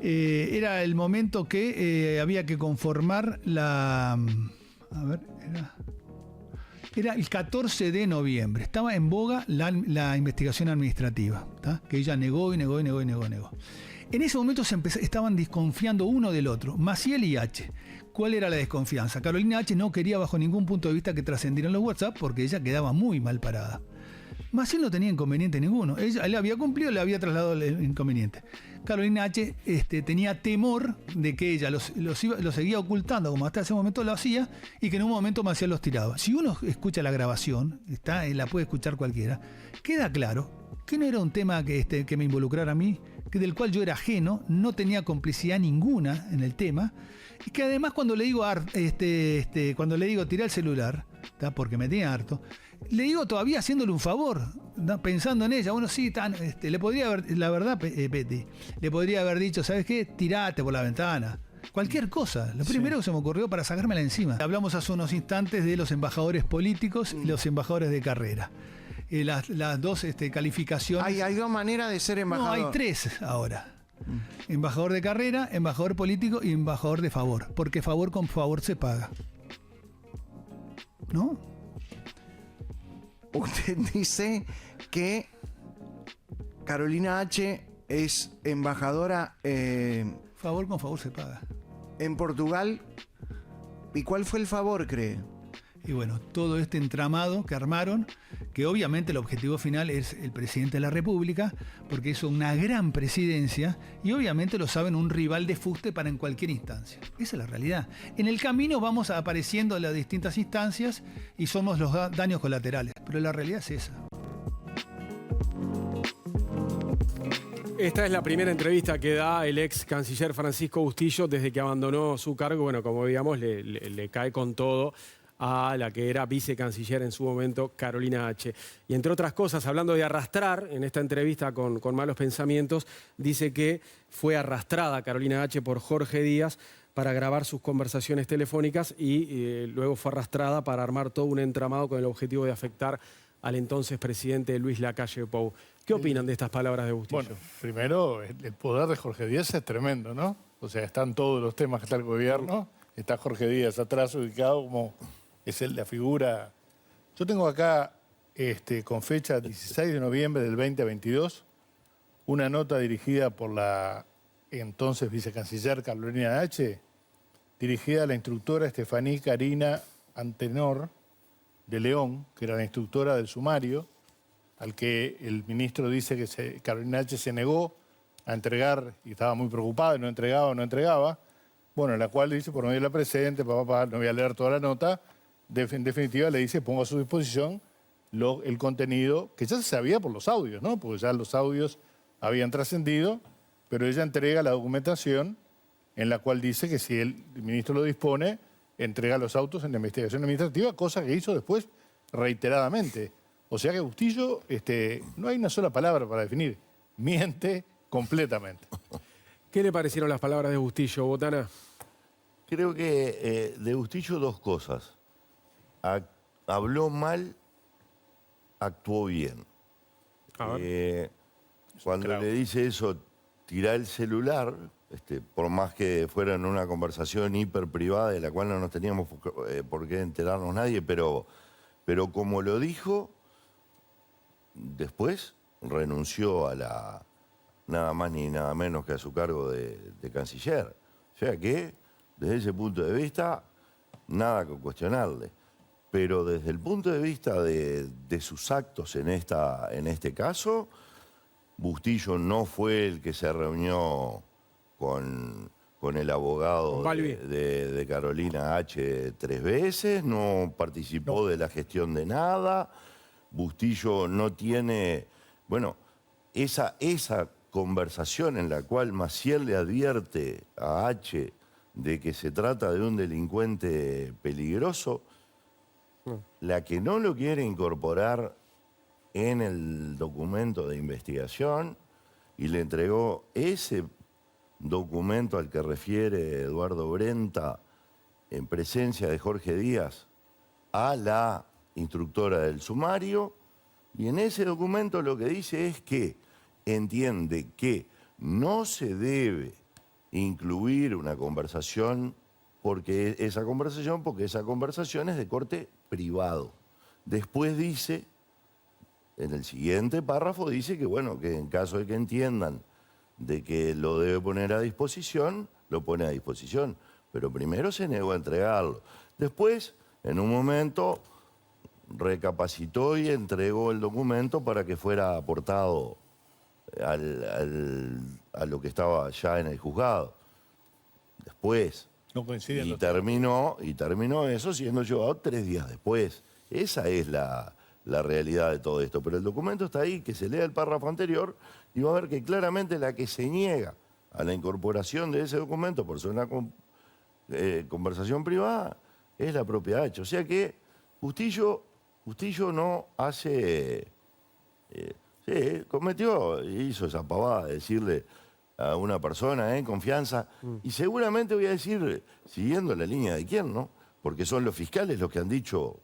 Era el momento que había que conformar la... A ver, era el 14 de noviembre. Estaba en boga la investigación administrativa, ¿tá? Que ella negó. En ese momento estaban desconfiando uno del otro, Maciel y H. ¿Cuál era la desconfianza? Carolina H no quería bajo ningún punto de vista que trascendieran los WhatsApp porque ella quedaba muy mal parada. Maciel no tenía inconveniente ninguno. Él había cumplido, le había trasladado el inconveniente. Carolina H tenía temor de que ella los seguía ocultando, como hasta ese momento lo hacía, y que en un momento Maciel los tiraba. Si uno escucha la grabación, la puede escuchar cualquiera, queda claro que no era un tema que me involucrara a mí, que del cual yo era ajeno, no tenía complicidad ninguna en el tema, y que además cuando le digo cuando le digo tirar el celular, ¿tá? Porque me tenía harto, le digo todavía haciéndole un favor, ¿no? Pensando en ella, bueno, sí, le podría haber, la verdad, Peti, le podría haber dicho, ¿sabes qué? Tirate por la ventana. Cualquier cosa. Lo primero que se me ocurrió para sacármela encima. Hablamos hace unos instantes de los embajadores políticos y los embajadores de carrera. Las dos calificaciones. Hay dos maneras de ser embajador. No, hay tres ahora. Embajador de carrera, embajador político y embajador de favor. Porque favor con favor se paga. ¿No? Usted dice que Carolina H es embajadora... favor con favor se paga. En Portugal. ¿Y cuál fue el favor, cree? Y bueno, todo este entramado que armaron, que obviamente el objetivo final es el presidente de la República, porque hizo una gran presidencia y obviamente lo saben, un rival de fuste para en cualquier instancia. Esa es la realidad. En el camino vamos apareciendo en las distintas instancias y somos los daños colaterales, pero la realidad es esa. Esta es la primera entrevista que da el ex canciller Francisco Bustillo desde que abandonó su cargo. Bueno, como veíamos, le cae con todo a la que era vicecanciller en su momento, Carolina H. Y entre otras cosas, hablando de arrastrar, en esta entrevista con Malos Pensamientos, dice que fue arrastrada Carolina H por Jorge Díaz para grabar sus conversaciones telefónicas y luego fue arrastrada para armar todo un entramado con el objetivo de afectar al entonces presidente Luis Lacalle Pou. ¿Qué opinan de estas palabras de Bustillo? Bueno, primero, el poder de Jorge Díaz es tremendo, ¿no? O sea, están todos los temas que está el gobierno, está Jorge Díaz atrás ubicado como... es la figura. Yo tengo acá con fecha 16 de noviembre del 2022, una nota dirigida por la entonces vicecanciller Carolina H., dirigida a la instructora Estefaní Karina Antenor de León, que era la instructora del sumario, al que el ministro dice que Carolina H. se negó a entregar y estaba muy preocupada, no entregaba. Bueno, en la cual dice, por medio de la presente, no voy a leer toda la nota, en definitiva le dice, pongo a su disposición el contenido, que ya se sabía por los audios, ¿no? Porque ya los audios habían trascendido, pero ella entrega la documentación en la cual dice que si el ministro lo dispone, entrega los autos en la investigación administrativa, cosa que hizo después reiteradamente. O sea que Bustillo, no hay una sola palabra para definir, miente completamente. ¿Qué le parecieron las palabras de Bustillo, Botana? Creo que de Bustillo dos cosas. Habló mal, actuó bien. Cuando le dice eso, tirá el celular, por más que fuera en una conversación hiper privada de la cual no nos teníamos por qué enterarnos nadie, pero como lo dijo, después renunció a nada más ni nada menos que a su cargo de canciller. O sea que, desde ese punto de vista, nada que cuestionarle. Pero desde el punto de vista de sus actos en este caso, Bustillo no fue el que se reunió con el abogado de Carolina H. 3 veces, no participó de la gestión de nada. Bustillo no tiene... Bueno, esa conversación en la cual Maciel le advierte a H. de que se trata de un delincuente peligroso, la que no lo quiere incorporar en el documento de investigación y le entregó ese documento al que refiere Eduardo Brenta en presencia de Jorge Díaz a la instructora del sumario, y en ese documento lo que dice es que entiende que no se debe incluir una conversación porque esa conversación es de corte privado. Después dice, en el siguiente párrafo dice que bueno, que en caso de que entiendan de que lo debe poner a disposición, lo pone a disposición. Pero primero se negó a entregarlo. Después, en un momento, recapacitó y entregó el documento para que fuera aportado a lo que estaba ya en el juzgado. Después, no coinciden y terminó eso siendo llevado 3 días después. Esa es la realidad de todo esto. Pero el documento está ahí, que se lea el párrafo anterior y va a ver que claramente la que se niega a la incorporación de ese documento por ser una conversación privada es la propia H. O sea que Bustillo no hace... hizo esa pavada de decirle a una persona en confianza, y seguramente voy a decir, siguiendo la línea de quién, ¿no? Porque son los fiscales los que han dicho,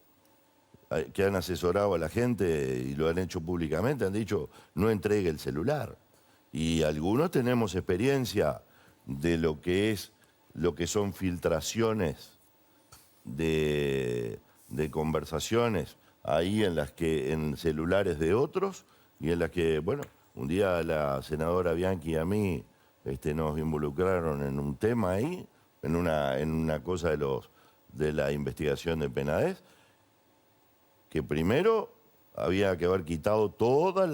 que han asesorado a la gente y lo han hecho públicamente, han dicho, no entregue el celular. Y algunos tenemos experiencia de lo que son filtraciones de conversaciones ahí en celulares de otros, y en las que, bueno, un día la senadora Bianchi y a mí nos involucraron en un tema ahí, en una cosa de la investigación de Penades, que primero había que haber quitado todas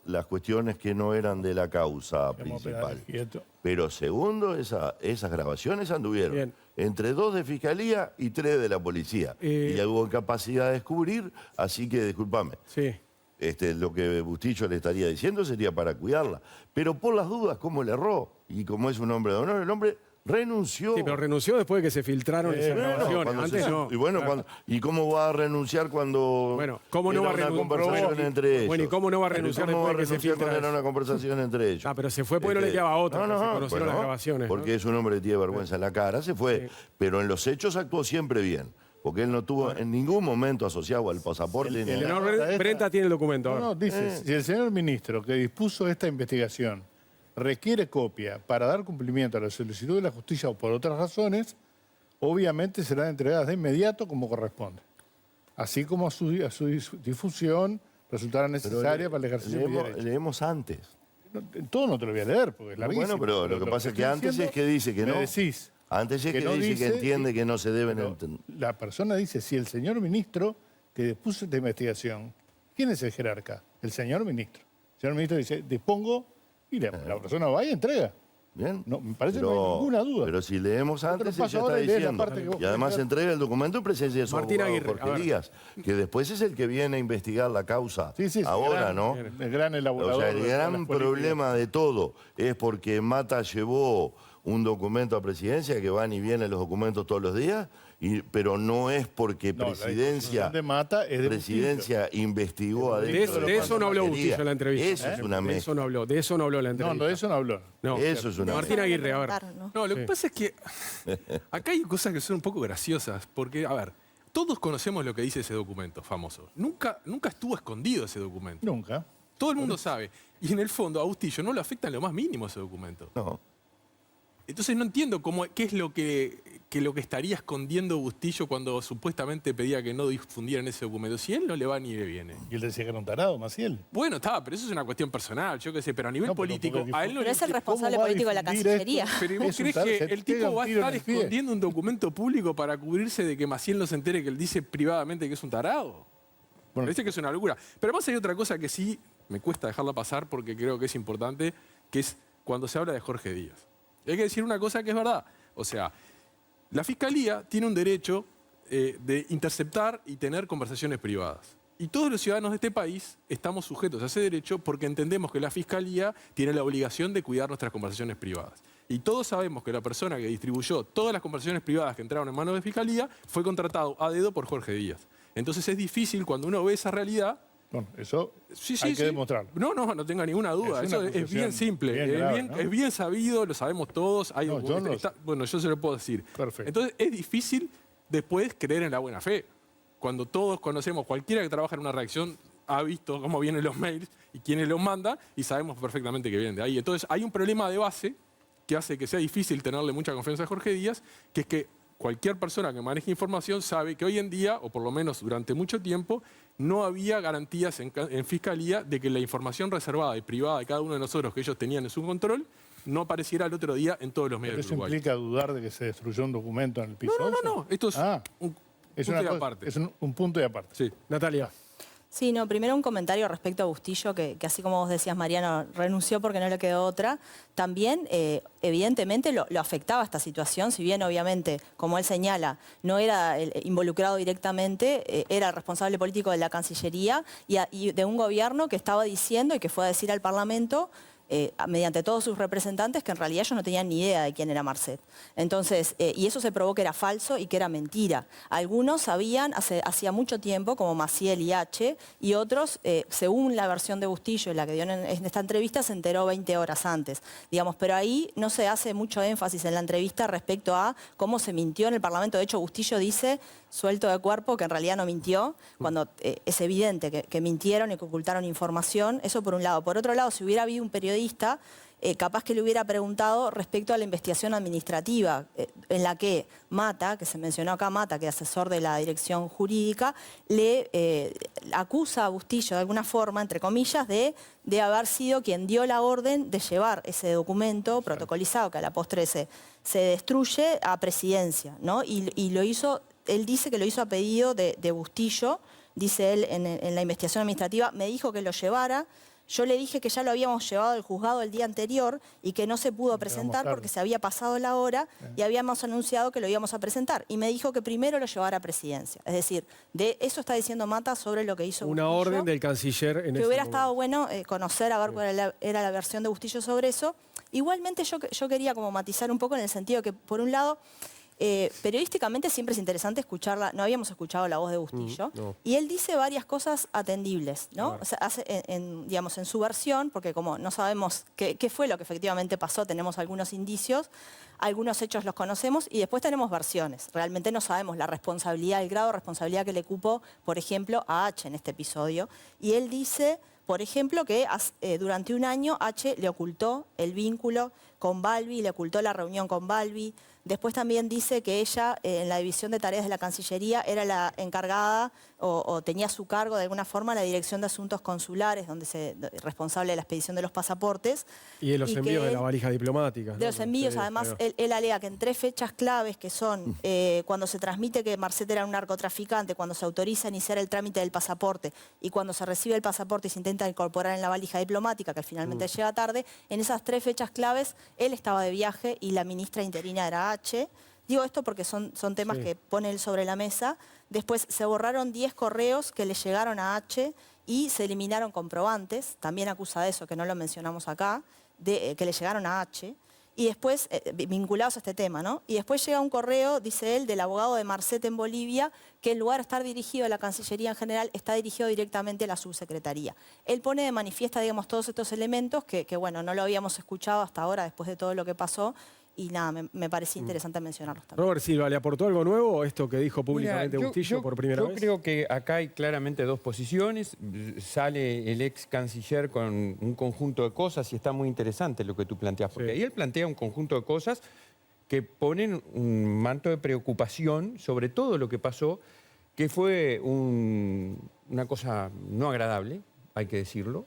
las cuestiones que no eran de la causa principal. Pero segundo, esas grabaciones anduvieron entre 2 de Fiscalía y 3 de la Policía. Y hubo capacidad de descubrir, así que, discúlpame. Sí. Lo que Bustillo le estaría diciendo sería para cuidarla. Pero por las dudas, como le erró, y como es un hombre de honor, el hombre renunció. Sí, pero renunció después de que se filtraron esas grabaciones. Antes no. Y bueno, ¿y cómo va a renunciar cuando ¿cómo no va a una conversación entre ellos? Bueno, ¿y cómo no va a renunciar después de que se filtraron? Era una conversación entre ellos. Pero se fue porque no le quedaba otra. No, se conocieron las grabaciones. Porque es un hombre que tiene vergüenza en la cara, se fue. Sí. Pero en los hechos actuó siempre bien. Porque él no tuvo en ningún momento asociado al pasaporte. El señor Brenta tiene el documento. Dice, si el señor ministro que dispuso esta investigación requiere copia para dar cumplimiento a la solicitud de la justicia o por otras razones, obviamente serán entregadas de inmediato como corresponde. así como a su difusión resultara necesaria para el ejercicio de mi derecho. Leemos antes. Todo no te lo voy a leer, porque es larguísimo. Bueno, pero lo que pasa es que antes es que dice que no. Decís antes es que no dice que entiende que no se deben pero entender. la persona dice, si el señor ministro que dispuso esta investigación, ¿quién es el jerarca? El señor ministro. El señor ministro dice, dispongo, y la persona va y entrega. Bien. No, me parece que no hay ninguna duda. Pero si leemos antes, paso ella ahora está y lees la diciendo. parte que vos Y además querés. entrega el documento en presencia de su Martín abogado, Aguirre, a Jorge ver. Díaz, que después es el que viene a investigar la causa. Sí, Ahora, gran, ¿no? El gran elaborador. O sea, el de todas gran las políticas. problema de todo es porque Mata llevó un documento a presidencia que van y vienen los documentos todos los días, pero no es porque No, la presidencia, disposición de Mata es de presidencia investigó a De eso no habló Bustillo en la entrevista. Eso es una De mezcla. eso no habló, de eso no habló en la entrevista. No, de eso no habló. No. Eso es una Martín Aguirre, a ver. No, lo que Sí. pasa es que acá hay cosas que son un poco graciosas, porque, a ver, todos conocemos lo que dice ese documento famoso. Nunca estuvo escondido ese documento. Nunca. Todo el mundo sabe. Y en el fondo a Bustillo no le afecta en lo más mínimo ese documento. No. Entonces no entiendo qué es lo que estaría escondiendo Bustillo cuando supuestamente pedía que no difundieran ese documento. Si él no le va ni le viene. Y él decía que era un tarado, Maciel. Bueno, está, pero eso es una cuestión personal, yo qué sé, pero a nivel No, pero político, porque a él no Pero le... es el responsable ¿Cómo va a político de la difundir Cancillería. esto? Pero ¿y vos Es un crees tarado, que se el te pega tipo un va a tiro en estar el pie. escondiendo un documento público para cubrirse de que Maciel no se entere que él dice privadamente que es un tarado? Bueno. Parece que es una locura. Pero además hay otra cosa que sí me cuesta dejarla pasar porque creo que es importante, que es cuando se habla de Jorge Díaz. Y hay que decir una cosa que es verdad. O sea, la Fiscalía tiene un derecho de interceptar y tener conversaciones privadas. Y todos los ciudadanos de este país estamos sujetos a ese derecho porque entendemos que la Fiscalía tiene la obligación de cuidar nuestras conversaciones privadas. Y todos sabemos que la persona que distribuyó todas las conversaciones privadas que entraron en manos de Fiscalía fue contratado a dedo por Jorge Díaz. Entonces es difícil cuando uno ve esa realidad. Bueno, eso Sí, hay que sí. demostrarlo. No tenga ninguna duda. Es una Eso es acusación bien simple. bien es, grave, bien, ¿no? es bien sabido, lo sabemos todos. Hay No, yo no lo sé. bueno, yo se lo puedo decir. Perfecto. Entonces es difícil después creer en la buena fe. Cuando todos conocemos, cualquiera que trabaja en una redacción ha visto cómo vienen los mails y quiénes los manda y sabemos perfectamente que vienen de ahí. Entonces hay un problema de base que hace que sea difícil tenerle mucha confianza a Jorge Díaz, que es que cualquier persona que maneje información sabe que hoy en día, o por lo menos durante mucho tiempo, no había garantías en Fiscalía de que la información reservada y privada de cada uno de nosotros que ellos tenían en su control no apareciera el otro día en todos los medios Pero de eso Uruguay. implica dudar de que se destruyó un documento en el piso. No. Esto es un es punto una y cosa- aparte. Es un punto y aparte. Sí. Natalia. Sí, no, primero un comentario respecto a Bustillo, que así como vos decías, Mariano, renunció porque no le quedó otra. También, evidentemente, lo afectaba esta situación, si bien, obviamente, como él señala, no era involucrado directamente, era el responsable político de la Cancillería y de un gobierno que estaba diciendo y que fue a decir al Parlamento, mediante todos sus representantes, que en realidad ellos no tenían ni idea de quién era Marcet. Entonces, y eso se probó que era falso y que era mentira. Algunos sabían hacía mucho tiempo, como Maciel y H, y otros, según la versión de Bustillo, la que dio en esta entrevista, se enteró 20 horas antes. Digamos, pero ahí no se hace mucho énfasis en la entrevista respecto a cómo se mintió en el Parlamento. De hecho, Bustillo dice, suelto de cuerpo, que en realidad no mintió, cuando es evidente que mintieron y que ocultaron información. Eso por un lado. Por otro lado, si hubiera habido un periodista, capaz que le hubiera preguntado respecto a la investigación administrativa, en la que Mata, que se mencionó acá Mata, que es asesor de la dirección jurídica, le acusa a Bustillo de alguna forma, entre comillas, de haber sido quien dio la orden de llevar ese documento protocolizado, que a la postre se destruye, a presidencia, ¿no? Y lo hizo, él dice que lo hizo a pedido de Bustillo, dice él en la investigación administrativa, me dijo que lo llevara. Yo le dije que ya lo habíamos llevado al juzgado el día anterior y que no se pudo presentar porque se había pasado la hora y habíamos anunciado que lo íbamos a presentar. Y me dijo que primero lo llevara a presidencia. Es decir, de eso está diciendo Mata sobre lo que hizo Una Bustillo, orden del canciller en que ese hubiera momento. estado bueno conocer, a ver cuál era la versión de Bustillo sobre eso. Igualmente yo quería como matizar un poco en el sentido que, por un lado, periodísticamente siempre es interesante escucharla. No habíamos escuchado la voz de Bustillo. No. Y él dice varias cosas atendibles, ¿no? Claro. O sea, digamos, en su versión, porque como no sabemos qué fue lo que efectivamente pasó, tenemos algunos indicios, algunos hechos los conocemos y después tenemos versiones. Realmente no sabemos la responsabilidad, el grado de responsabilidad que le cupo, por ejemplo, a H en este episodio. Y él dice, por ejemplo, que durante un año H le ocultó el vínculo con Balbi, le ocultó la reunión con Balbi. Después también dice que ella, en la división de tareas de la Cancillería, era la encargada o tenía a su cargo de alguna forma la Dirección de Asuntos Consulares, responsable de la expedición de los pasaportes. Y de los envíos de la valija diplomática. De los envíos, además, él alega que en 3 fechas claves, que son cuando se transmite que Marcet era un narcotraficante, cuando se autoriza a iniciar el trámite del pasaporte y cuando se recibe el pasaporte y se intenta incorporar en la valija diplomática, que finalmente llega tarde, en esas 3 fechas claves él estaba de viaje y la ministra interina era H. Digo esto porque son temas que pone él sobre la mesa. Después se borraron 10 correos que le llegaron a H y se eliminaron comprobantes. También acusa de eso, que no lo mencionamos acá, que le llegaron a H. Y después, vinculados a este tema, ¿no? Y después llega un correo, dice él, del abogado de Marcet en Bolivia, que en lugar de estar dirigido a la Cancillería en general, está dirigido directamente a la subsecretaría. Él pone de manifiesta, digamos, todos estos elementos que bueno, no lo habíamos escuchado hasta ahora, después de todo lo que pasó. Y nada, me parecía interesante mencionarlos también. Robert Silva, ¿le aportó algo nuevo esto que dijo públicamente Bustillo por primera vez? Yo creo que acá hay claramente 2 posiciones. Sale el ex canciller con un conjunto de cosas y está muy interesante lo que tú planteas, porque ahí él plantea un conjunto de cosas que ponen un manto de preocupación sobre todo lo que pasó, que fue una cosa no agradable, hay que decirlo,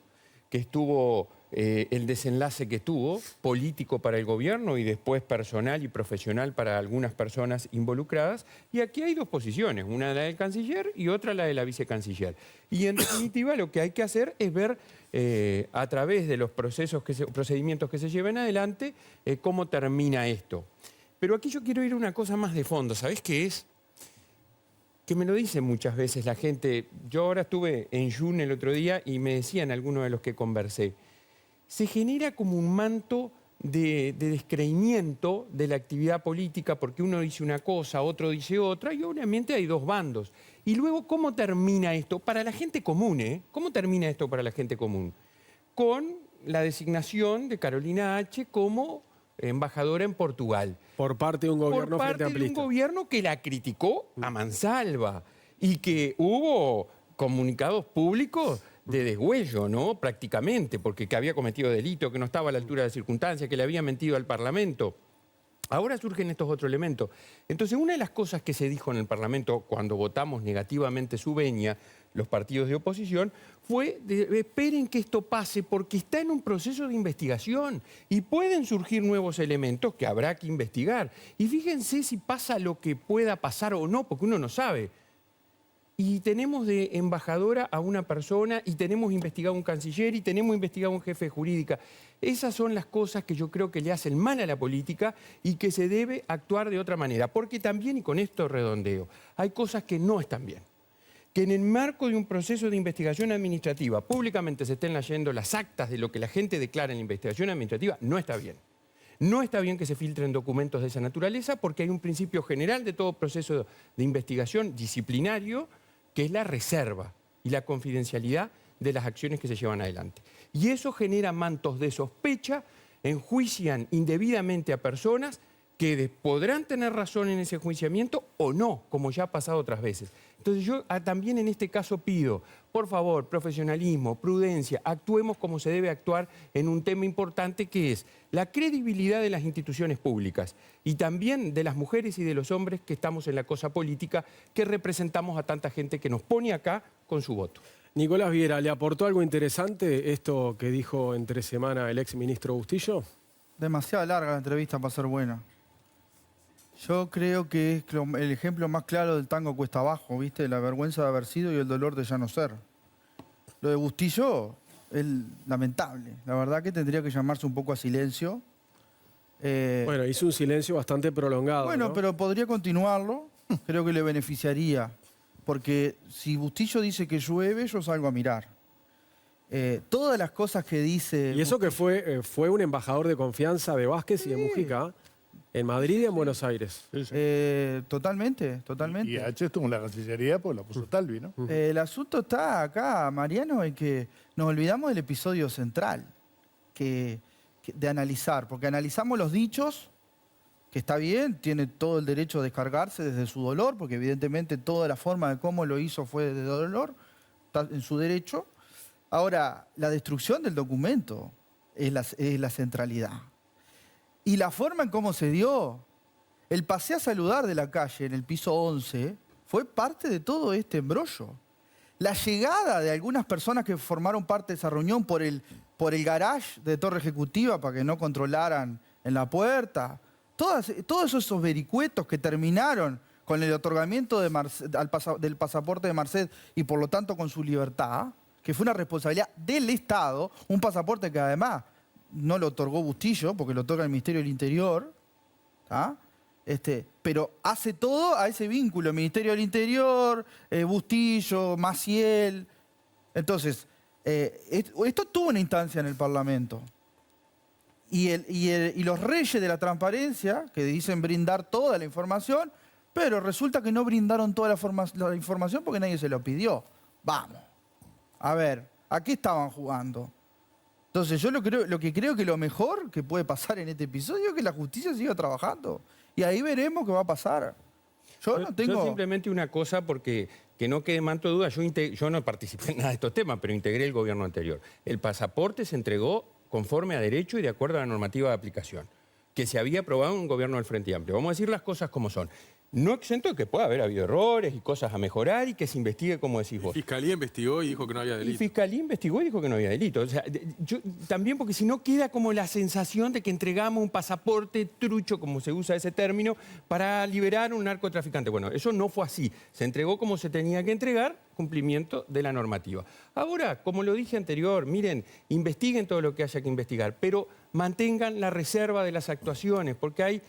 que estuvo el desenlace que tuvo, político para el gobierno y después personal y profesional para algunas personas involucradas. Y aquí hay 2 posiciones, una la del canciller y otra la de la vicecanciller. Y en definitiva lo que hay que hacer es ver a través de los procedimientos que se lleven adelante cómo termina esto. Pero aquí yo quiero ir a una cosa más de fondo, ¿sabés qué es? Que me lo dicen muchas veces la gente. Yo ahora estuve en Jun el otro día y me decían algunos de los que conversé, se genera como un manto de descreimiento de la actividad política porque uno dice una cosa, otro dice otra y obviamente hay 2 bandos. Y luego, ¿cómo termina esto? Para la gente común, ¿Cómo termina esto para la gente común? Con la designación de Carolina H. como embajadora en Portugal. Por parte de un gobierno frente amplista. Por parte de un gobierno que la criticó a mansalva y que hubo comunicados públicos de desgüello, ¿no? Prácticamente, porque que había cometido delito, que no estaba a la altura de las circunstancias, que le había mentido al Parlamento. Ahora surgen estos otros elementos. Entonces, una de las cosas que se dijo en el Parlamento cuando votamos negativamente su venia, los partidos de oposición, fue esperen que esto pase porque está en un proceso de investigación y pueden surgir nuevos elementos que habrá que investigar. Y fíjense si pasa lo que pueda pasar o no, porque uno no sabe. Y tenemos de embajadora a una persona y tenemos investigado un canciller y tenemos investigado un jefe de jurídica. Esas son las cosas que yo creo que le hacen mal a la política y que se debe actuar de otra manera. Porque también, y con esto redondeo, hay cosas que no están bien. Que en el marco de un proceso de investigación administrativa públicamente se estén leyendo las actas de lo que la gente declara en la investigación administrativa, no está bien. No está bien que se filtren documentos de esa naturaleza porque hay un principio general de todo proceso de investigación disciplinario que es la reserva y la confidencialidad de las acciones que se llevan adelante. Y eso genera mantos de sospecha, enjuician indebidamente a personas que podrán tener razón en ese enjuiciamiento o no, como ya ha pasado otras veces. Entonces yo también en este caso pido, por favor, profesionalismo, prudencia, actuemos como se debe actuar en un tema importante que es la credibilidad de las instituciones públicas y también de las mujeres y de los hombres que estamos en la cosa política, que representamos a tanta gente que nos pone acá con su voto. Nicolás Viera, ¿le aportó algo interesante esto que dijo entre semana el ex ministro Bustillo? Demasiado larga la entrevista para ser buena. Yo creo que es el ejemplo más claro del tango cuesta abajo, ¿viste? La vergüenza de haber sido y el dolor de ya no ser. Lo de Bustillo es lamentable. La verdad que tendría que llamarse un poco a silencio. Bueno, hizo un silencio bastante prolongado. Bueno, ¿no? pero podría continuarlo. Creo que le beneficiaría. Porque si Bustillo dice que llueve, yo salgo a mirar. Todas las cosas que dice... Y eso que fue un embajador de confianza de Vázquez y de Mujica, en Madrid y en Buenos Aires. Totalmente. Y H estuvo en la Cancillería, pues la puso Talvi, ¿no? El asunto está acá, Mariano, en que nos olvidamos del episodio central de analizar, porque analizamos los dichos, que está bien, tiene todo el derecho a descargarse desde su dolor, porque evidentemente toda la forma de cómo lo hizo fue de dolor, está en su derecho. Ahora, la destrucción del documento es la centralidad. Y la forma en cómo se dio el pasé a saludar de la calle en el piso 11 fue parte de todo este embrollo. La llegada de algunas personas que formaron parte de esa reunión por el garage de Torre Ejecutiva para que no controlaran en la puerta, todos esos vericuetos que terminaron con el otorgamiento del pasaporte de Marcet y por lo tanto con su libertad, que fue una responsabilidad del Estado, un pasaporte que además no lo otorgó Bustillo, porque lo otorga el Ministerio del Interior, pero hace todo a ese vínculo, Ministerio del Interior, Bustillo, Maciel. Entonces, esto tuvo una instancia en el Parlamento. Y los reyes de la transparencia, que dicen brindar toda la información, pero resulta que no brindaron toda la información porque nadie se lo pidió. Vamos. A ver, ¿a qué estaban jugando? Entonces yo lo que creo que lo mejor que puede pasar en este episodio es que la justicia siga trabajando. Y ahí veremos qué va a pasar. Yo simplemente una cosa, porque que no quede manto de duda, yo no participé en nada de estos temas, pero integré el gobierno anterior. El pasaporte se entregó conforme a derecho y de acuerdo a la normativa de aplicación, que se había aprobado en un gobierno del Frente Amplio. Vamos a decir las cosas como son. No exento de que pueda haber habido errores y cosas a mejorar y que se investigue como decís vos. La Fiscalía investigó y dijo que no había delito. La Fiscalía investigó y dijo que no había delito. O sea, también porque si no queda como la sensación de que entregamos un pasaporte trucho, como se usa ese término, para liberar a un narcotraficante. Bueno, eso no fue así. Se entregó como se tenía que entregar, cumplimiento de la normativa. Ahora, como lo dije anterior, miren, investiguen todo lo que haya que investigar, pero mantengan la reserva de las actuaciones, porque hay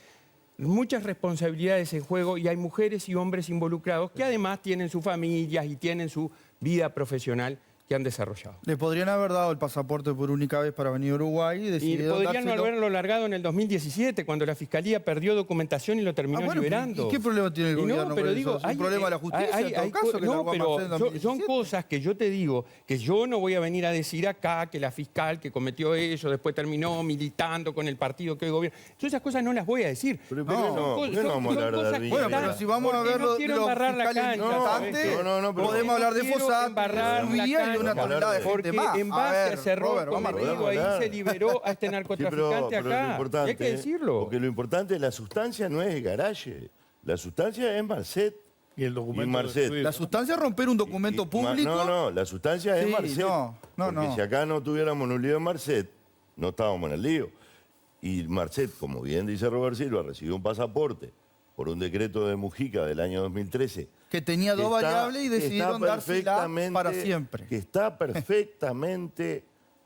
muchas responsabilidades en juego y hay mujeres y hombres involucrados que además tienen sus familias y tienen su vida profesional que han desarrollado. Le podrían haber dado el pasaporte por única vez para venir a Uruguay y Y podrían no haberlo largado en el 2017, cuando la Fiscalía perdió documentación y lo terminó liberando. ¿Y qué problema tiene el gobierno? Pero con digo, eso? ¿Es un problema de la justicia en todo caso? Que no, largó a pero Marcet en 2017? son cosas que yo te digo, que yo no voy a venir a decir acá que la fiscal que cometió eso después terminó militando con el partido que hoy gobierna. Yo esas cosas no las voy a decir. Pero vamos a hablar de Arviña. Bueno, pero si vamos a ver los fiscales importantes, podemos hablar de Fossati, de Rubía y de una tonelada de gente. Porque en base a ese error cometido ahí se liberó a este narcotraficante acá. Importante, hay que decirlo. Porque lo importante es la sustancia, no es el garaje. La sustancia es Marcet. Y el documento. Marcet. La sustancia es romper un documento público. No, la sustancia es Marcet. Porque si acá no tuviéramos un lío de Marcet, no estábamos en el lío. Y Marcet, como bien dice Robert Silva, recibió un pasaporte por un decreto de Mujica del año 2013. Que tenía dos variables y decidieron dársela para siempre. Que está perfectamente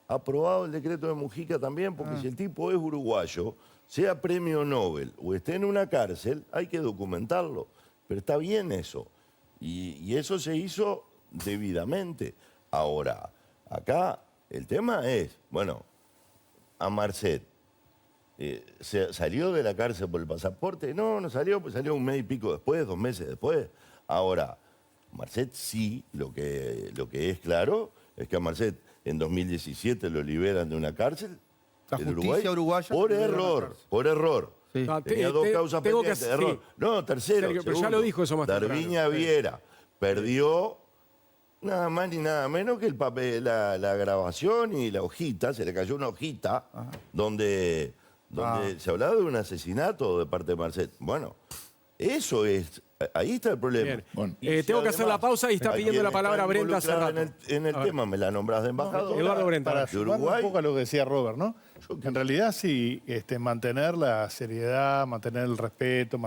aprobado el decreto de Mujica también, porque si el tipo es uruguayo, sea premio Nobel o esté en una cárcel, hay que documentarlo. Pero está bien eso. Y eso se hizo debidamente. Ahora, acá el tema es, bueno, a Marcet, ¿salió de la cárcel por el pasaporte? No salió, pues salió un mes y pico después, 2 meses después. Ahora, Marcet sí, lo que es claro es que a Marcet en 2017 lo liberan de una cárcel. La justicia uruguaya. Por error. Sí. No, Tenía 2 causas pendientes, error. Sí. No, tercero, Sergio, pero segundo. ya lo dijo eso más temprano. Darviña Viera perdió nada más ni nada menos que el papel, la grabación y la hojita, se le cayó una hojita donde se hablaba de un asesinato de parte de Marcet. Bueno, eso es, ahí está el problema. Bueno, tengo que hacer la pausa y está pidiendo la palabra Brenda hace rato. En el tema, me la nombrás de embajador. Eduardo Brenda. Para de sumar Uruguay. un poco a lo que decía Robert, ¿no? En realidad sí, mantener la seriedad, mantener el respeto,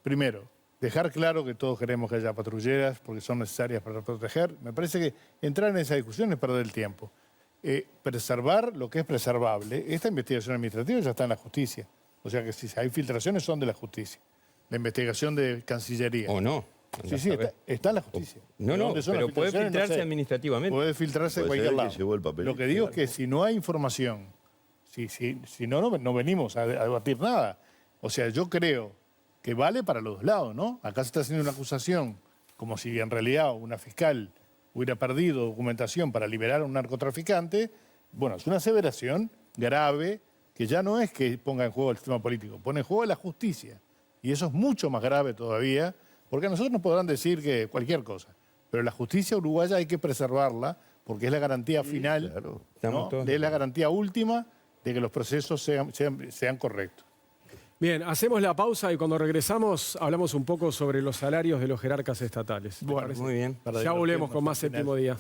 primero, dejar claro que todos queremos que haya patrulleras porque son necesarias para proteger. Me parece que entrar en esa discusión es perder el tiempo. Preservar lo que es preservable. Esta investigación administrativa ya está en la justicia. O sea que si hay filtraciones son de la justicia. La investigación de Cancillería. ¿O no? Sí, está en la justicia. No, pero puede filtrarse no sé. administrativamente. Puede filtrarse de Puede cualquier ser lado. que llegó el papel. Lo que digo es que si no hay información, si no venimos a debatir nada. O sea, yo creo que vale para los dos lados, ¿no? Acá se está haciendo una acusación como si en realidad una fiscal hubiera perdido documentación para liberar a un narcotraficante. Bueno, es una aseveración grave que ya no es que ponga en juego el sistema político, pone en juego la justicia. Y eso es mucho más grave todavía, porque a nosotros nos podrán decir que cualquier cosa, pero la justicia uruguaya hay que preservarla porque es la garantía final, ¿no? Es la garantía última de que los procesos sean correctos. Bien, hacemos la pausa y cuando regresamos hablamos un poco sobre los salarios de los jerarcas estatales. Bueno, muy bien. Ya volvemos con más Séptimo Día.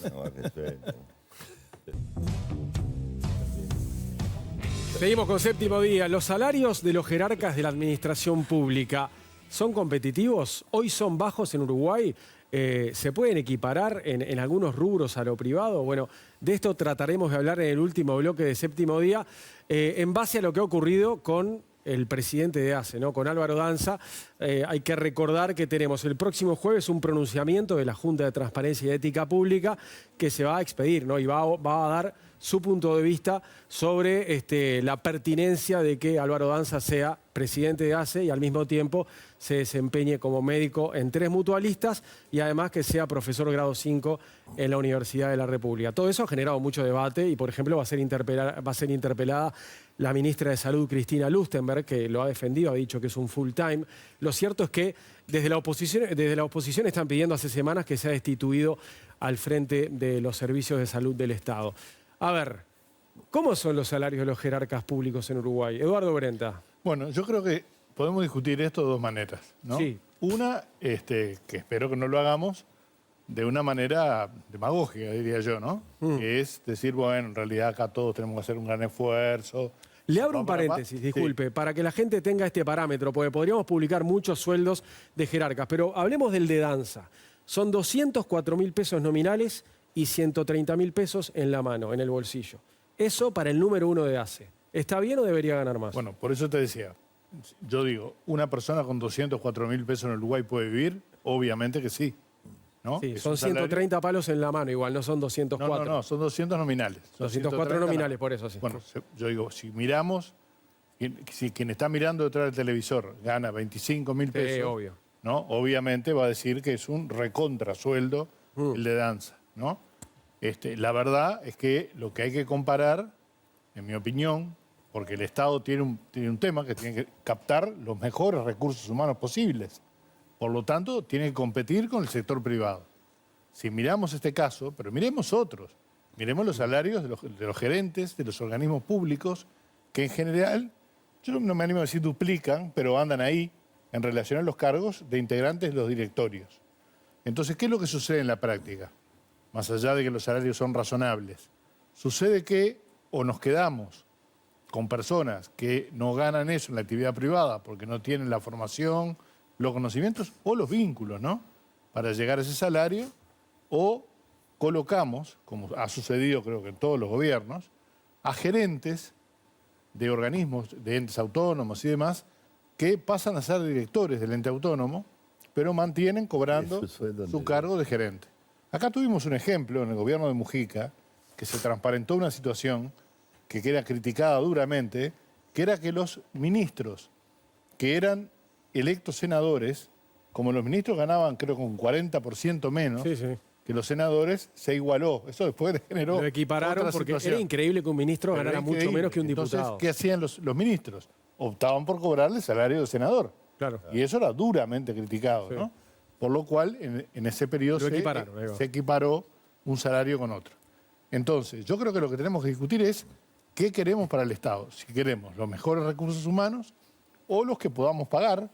Seguimos con Séptimo Día. ¿Los salarios de los jerarcas de la administración pública son competitivos? ¿Hoy son bajos en Uruguay? ¿Se pueden equiparar en algunos rubros a lo privado? Bueno, de esto trataremos de hablar en el último bloque de Séptimo Día, en base a lo que ha ocurrido con el presidente de ACE, ¿no? Con Álvaro Danza. Hay que recordar que tenemos el próximo jueves un pronunciamiento de la Junta de Transparencia y Ética Pública que se va a expedir, ¿no? Y va a dar su punto de vista sobre la pertinencia de que Álvaro Danza sea presidente de ACE y al mismo tiempo se desempeñe como médico en 3 mutualistas y además que sea profesor grado 5 en la Universidad de la República. Todo eso ha generado mucho debate y, por ejemplo, va a ser interpelada la ministra de Salud, Cristina Lustenberg, que lo ha defendido, ha dicho que es un full time. Lo cierto es que desde la oposición están pidiendo hace semanas que sea destituido al frente de los servicios de salud del Estado. A ver, ¿cómo son los salarios de los jerarcas públicos en Uruguay? Eduardo Brenta. Bueno, yo creo que podemos discutir esto de 2 maneras, ¿no? Sí. Una, que espero que no lo hagamos de una manera demagógica, diría yo, ¿no? Que es decir, bueno, en realidad acá todos tenemos que hacer un gran esfuerzo. Le abro un paréntesis, disculpe, para que la gente tenga este parámetro, porque podríamos publicar muchos sueldos de jerarcas, pero hablemos del de Danza. Son 204.000 pesos nominales y 130.000 pesos en la mano, en el bolsillo. Eso para el número 1 de ACE. ¿Está bien o debería ganar más? Bueno, por eso te decía, yo digo, ¿una persona con 204.000 pesos en Uruguay puede vivir? Obviamente que sí. ¿No? Sí, son 130 palos en la mano igual, no son 204. No, son 200 nominales. 204 nominales, por eso sí. Bueno, yo digo, si miramos, si quien está mirando detrás del televisor gana 25.000 pesos, obvio. ¿no? Obviamente va a decir que es un recontrasueldo el de Danza, ¿no? La verdad es que lo que hay que comparar, en mi opinión, porque el Estado tiene un tema que tiene que captar los mejores recursos humanos posibles. Por lo tanto, tiene que competir con el sector privado. Si miramos este caso, pero miremos otros, miremos los salarios de los gerentes, de los organismos públicos, que en general, yo no me animo a decir duplican, pero andan ahí en relación a los cargos de integrantes de los directorios. Entonces, ¿qué es lo que sucede en la práctica? Más allá de que los salarios son razonables, sucede que o nos quedamos con personas que no ganan eso en la actividad privada porque no tienen la formación, los conocimientos o los vínculos, ¿no? Para llegar a ese salario, o colocamos, como ha sucedido creo que en todos los gobiernos, a gerentes de organismos, de entes autónomos y demás, que pasan a ser directores del ente autónomo, pero mantienen cobrando su cargo de gerente. Acá tuvimos un ejemplo en el gobierno de Mujica, que se transparentó una situación que era criticada duramente, que era que los ministros que eran electos senadores, como los ministros ganaban creo con 40% menos que los senadores, se igualó. Eso después generó lo equipararon otra porque situación. era increíble que un ministro ganara mucho menos que un diputado. Entonces, ¿qué hacían los ministros? Optaban por cobrarle el salario de senador. Claro. Y eso era duramente criticado, ¿no? Por lo cual, en ese periodo se equiparó un salario con otro. Entonces, yo creo que lo que tenemos que discutir es qué queremos para el Estado. Si queremos los mejores recursos humanos o los que podamos pagar,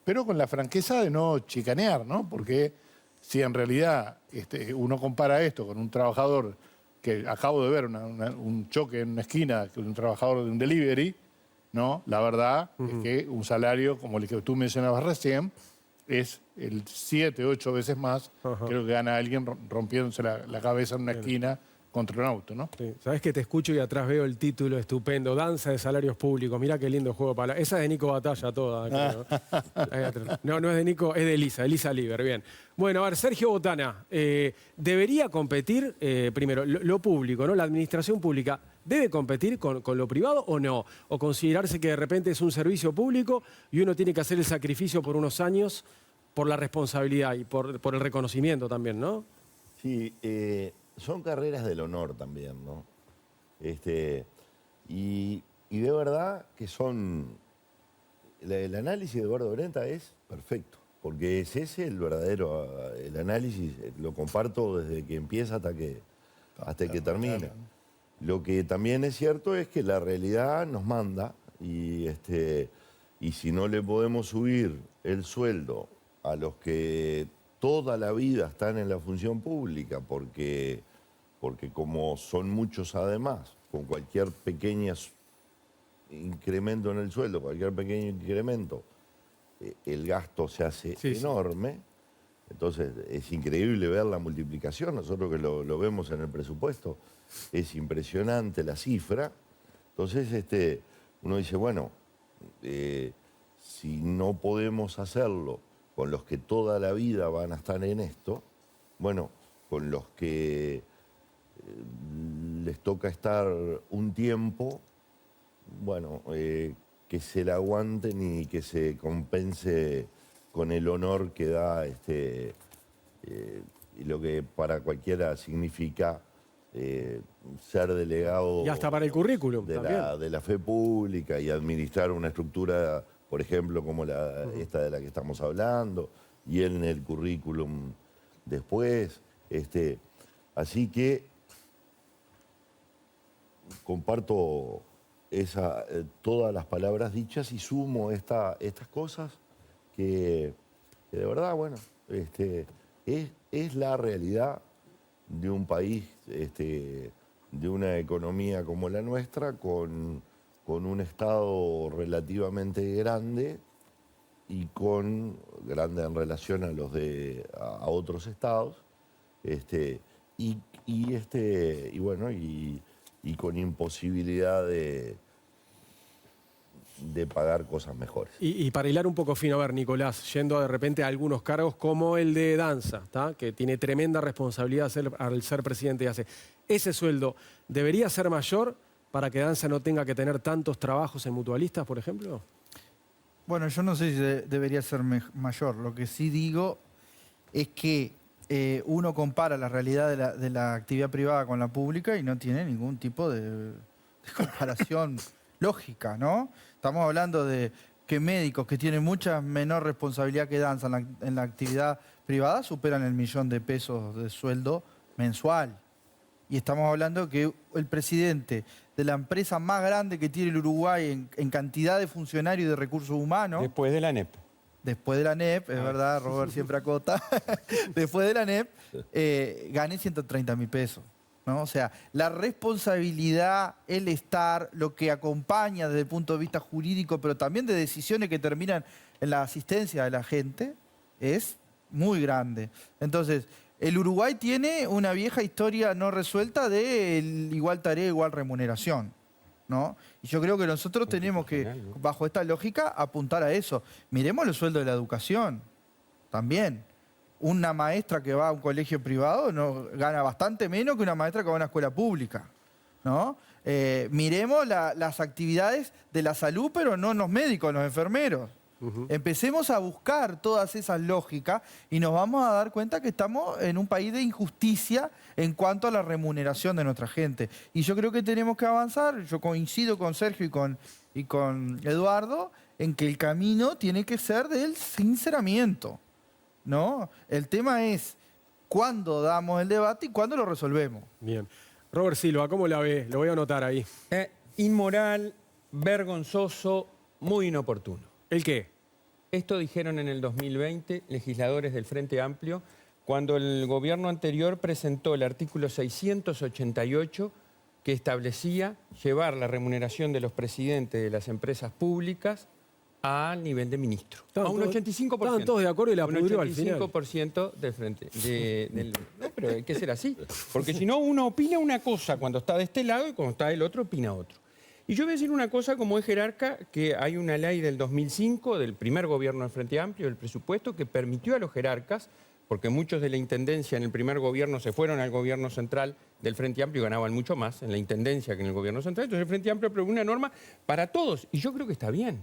pero con la franqueza de no chicanear, ¿no? Porque si en realidad uno compara esto con un trabajador, que acabo de ver un choque en una esquina, con un trabajador de un delivery, ¿no? La verdad es que un salario como el que tú mencionabas recién es el 7, 8 veces más que lo que gana alguien rompiéndose la cabeza en una esquina contra un auto, ¿no? Sí. Sabes que te escucho y atrás veo el título estupendo, Danza de Salarios Públicos. Mirá qué lindo juego para... Esa es de Nico Batalla toda. No es de Nico, es de Elisa Liber, bien. Bueno, a ver, Sergio Botana, ¿debería competir, primero, lo público, ¿no? La administración pública, ¿debe competir con lo privado o no? ¿O considerarse que de repente es un servicio público y uno tiene que hacer el sacrificio por unos años por la responsabilidad y por el reconocimiento también, ¿no? Sí, son carreras del honor también, ¿no? Y de verdad que son... El análisis de Eduardo Brenta es perfecto, porque es ese el verdadero... El análisis lo comparto desde que empieza hasta que termina. Claro. Lo que también es cierto es que la realidad nos manda y Y si no le podemos subir el sueldo a los que toda la vida están en la función pública, porque como son muchos además, con cualquier pequeño incremento en el sueldo, cualquier pequeño incremento, el gasto se hace enorme. Entonces es increíble ver la multiplicación, nosotros que lo vemos en el presupuesto, es impresionante la cifra. Entonces uno dice, bueno, si no podemos hacerlo con los que toda la vida van a estar en esto, bueno, con los que les toca estar un tiempo, bueno, que se la aguanten y que se compense con el honor que da y lo que para cualquiera significa ser delegado y hasta para el currículum de la fe pública y administrar una estructura, por ejemplo, como esta de la que estamos hablando, y en el currículum después. Así que comparto todas las palabras dichas y sumo estas cosas que de verdad, bueno, es la realidad de un país, de una economía como la nuestra, con un Estado relativamente grande y grande en relación a otros estados, y con imposibilidad de pagar cosas mejores. Y para hilar un poco fino, a ver, Nicolás, yendo de repente a algunos cargos como el de Danza, ¿tá? Que tiene tremenda responsabilidad al ser presidente y hace. ¿Ese sueldo debería ser mayor para que Danza no tenga que tener tantos trabajos en mutualistas, por ejemplo? Bueno, yo no sé si debería ser mayor. Lo que sí digo es que uno compara la realidad de la actividad privada con la pública y no tiene ningún tipo de comparación lógica, ¿no? Estamos hablando de que médicos que tienen mucha menor responsabilidad que Danza en la actividad privada superan el $1.000.000 de sueldo mensual. Y estamos hablando que el presidente de la empresa más grande que tiene el Uruguay en cantidad de funcionarios y de recursos humanos... Después de la ANEP. Después de la ANEP, es verdad, Robert siempre acota. Después de la ANEP, gané $130.000. ¿No? O sea, la responsabilidad, el estar, lo que acompaña desde el punto de vista jurídico, pero también de decisiones que terminan en la asistencia de la gente, es muy grande. Entonces, el Uruguay tiene una vieja historia no resuelta de igual tarea, igual remuneración, ¿no? Y yo creo que nosotros tenemos que, bajo esta lógica, apuntar a eso. Miremos los sueldos de la educación, también. Una maestra que va a un colegio privado gana bastante menos que una maestra que va a una escuela pública, ¿no? Miremos las actividades de la salud, pero no los médicos, los enfermeros. Empecemos a buscar todas esas lógicas y nos vamos a dar cuenta que estamos en un país de injusticia en cuanto a la remuneración de nuestra gente. Y yo creo que tenemos que avanzar. Yo coincido con Sergio y con Eduardo en que el camino tiene que ser del sinceramiento, ¿no? El tema es cuándo damos el debate y cuándo lo resolvemos. Bien. Robert Silva, ¿cómo la ve? Lo voy a anotar ahí. Inmoral, vergonzoso, muy inoportuno. ¿El qué? Esto dijeron en el 2020 legisladores del Frente Amplio cuando el gobierno anterior presentó el artículo 688 que establecía llevar la remuneración de los presidentes de las empresas públicas al nivel de ministro. A un 85%. Estaban todos de acuerdo y la pudrió al final. Un 85% del frente. No, pero hay que ser así. Porque si no, uno opina una cosa cuando está de este lado y cuando está del otro opina otro. Y yo voy a decir una cosa como es jerarca, que hay una ley del 2005, del primer gobierno del Frente Amplio, del presupuesto, que permitió a los jerarcas, porque muchos de la intendencia en el primer gobierno se fueron al gobierno central del Frente Amplio y ganaban mucho más en la intendencia que en el gobierno central. Entonces el Frente Amplio aprobó una norma para todos. Y yo creo que está bien.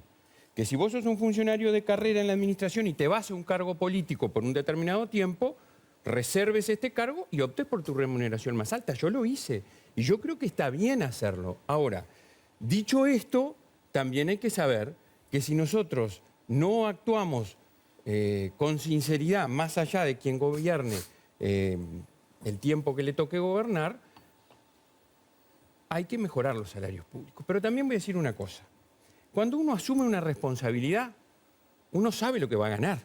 Que si vos sos un funcionario de carrera en la administración y te vas a un cargo político por un determinado tiempo, reserves este cargo y optes por tu remuneración más alta. Yo lo hice y yo creo que está bien hacerlo. Ahora, dicho esto, también hay que saber que si nosotros no actuamos con sinceridad, más allá de quien gobierne el tiempo que le toque gobernar, hay que mejorar los salarios públicos. Pero también voy a decir una cosa. Cuando uno asume una responsabilidad, uno sabe lo que va a ganar.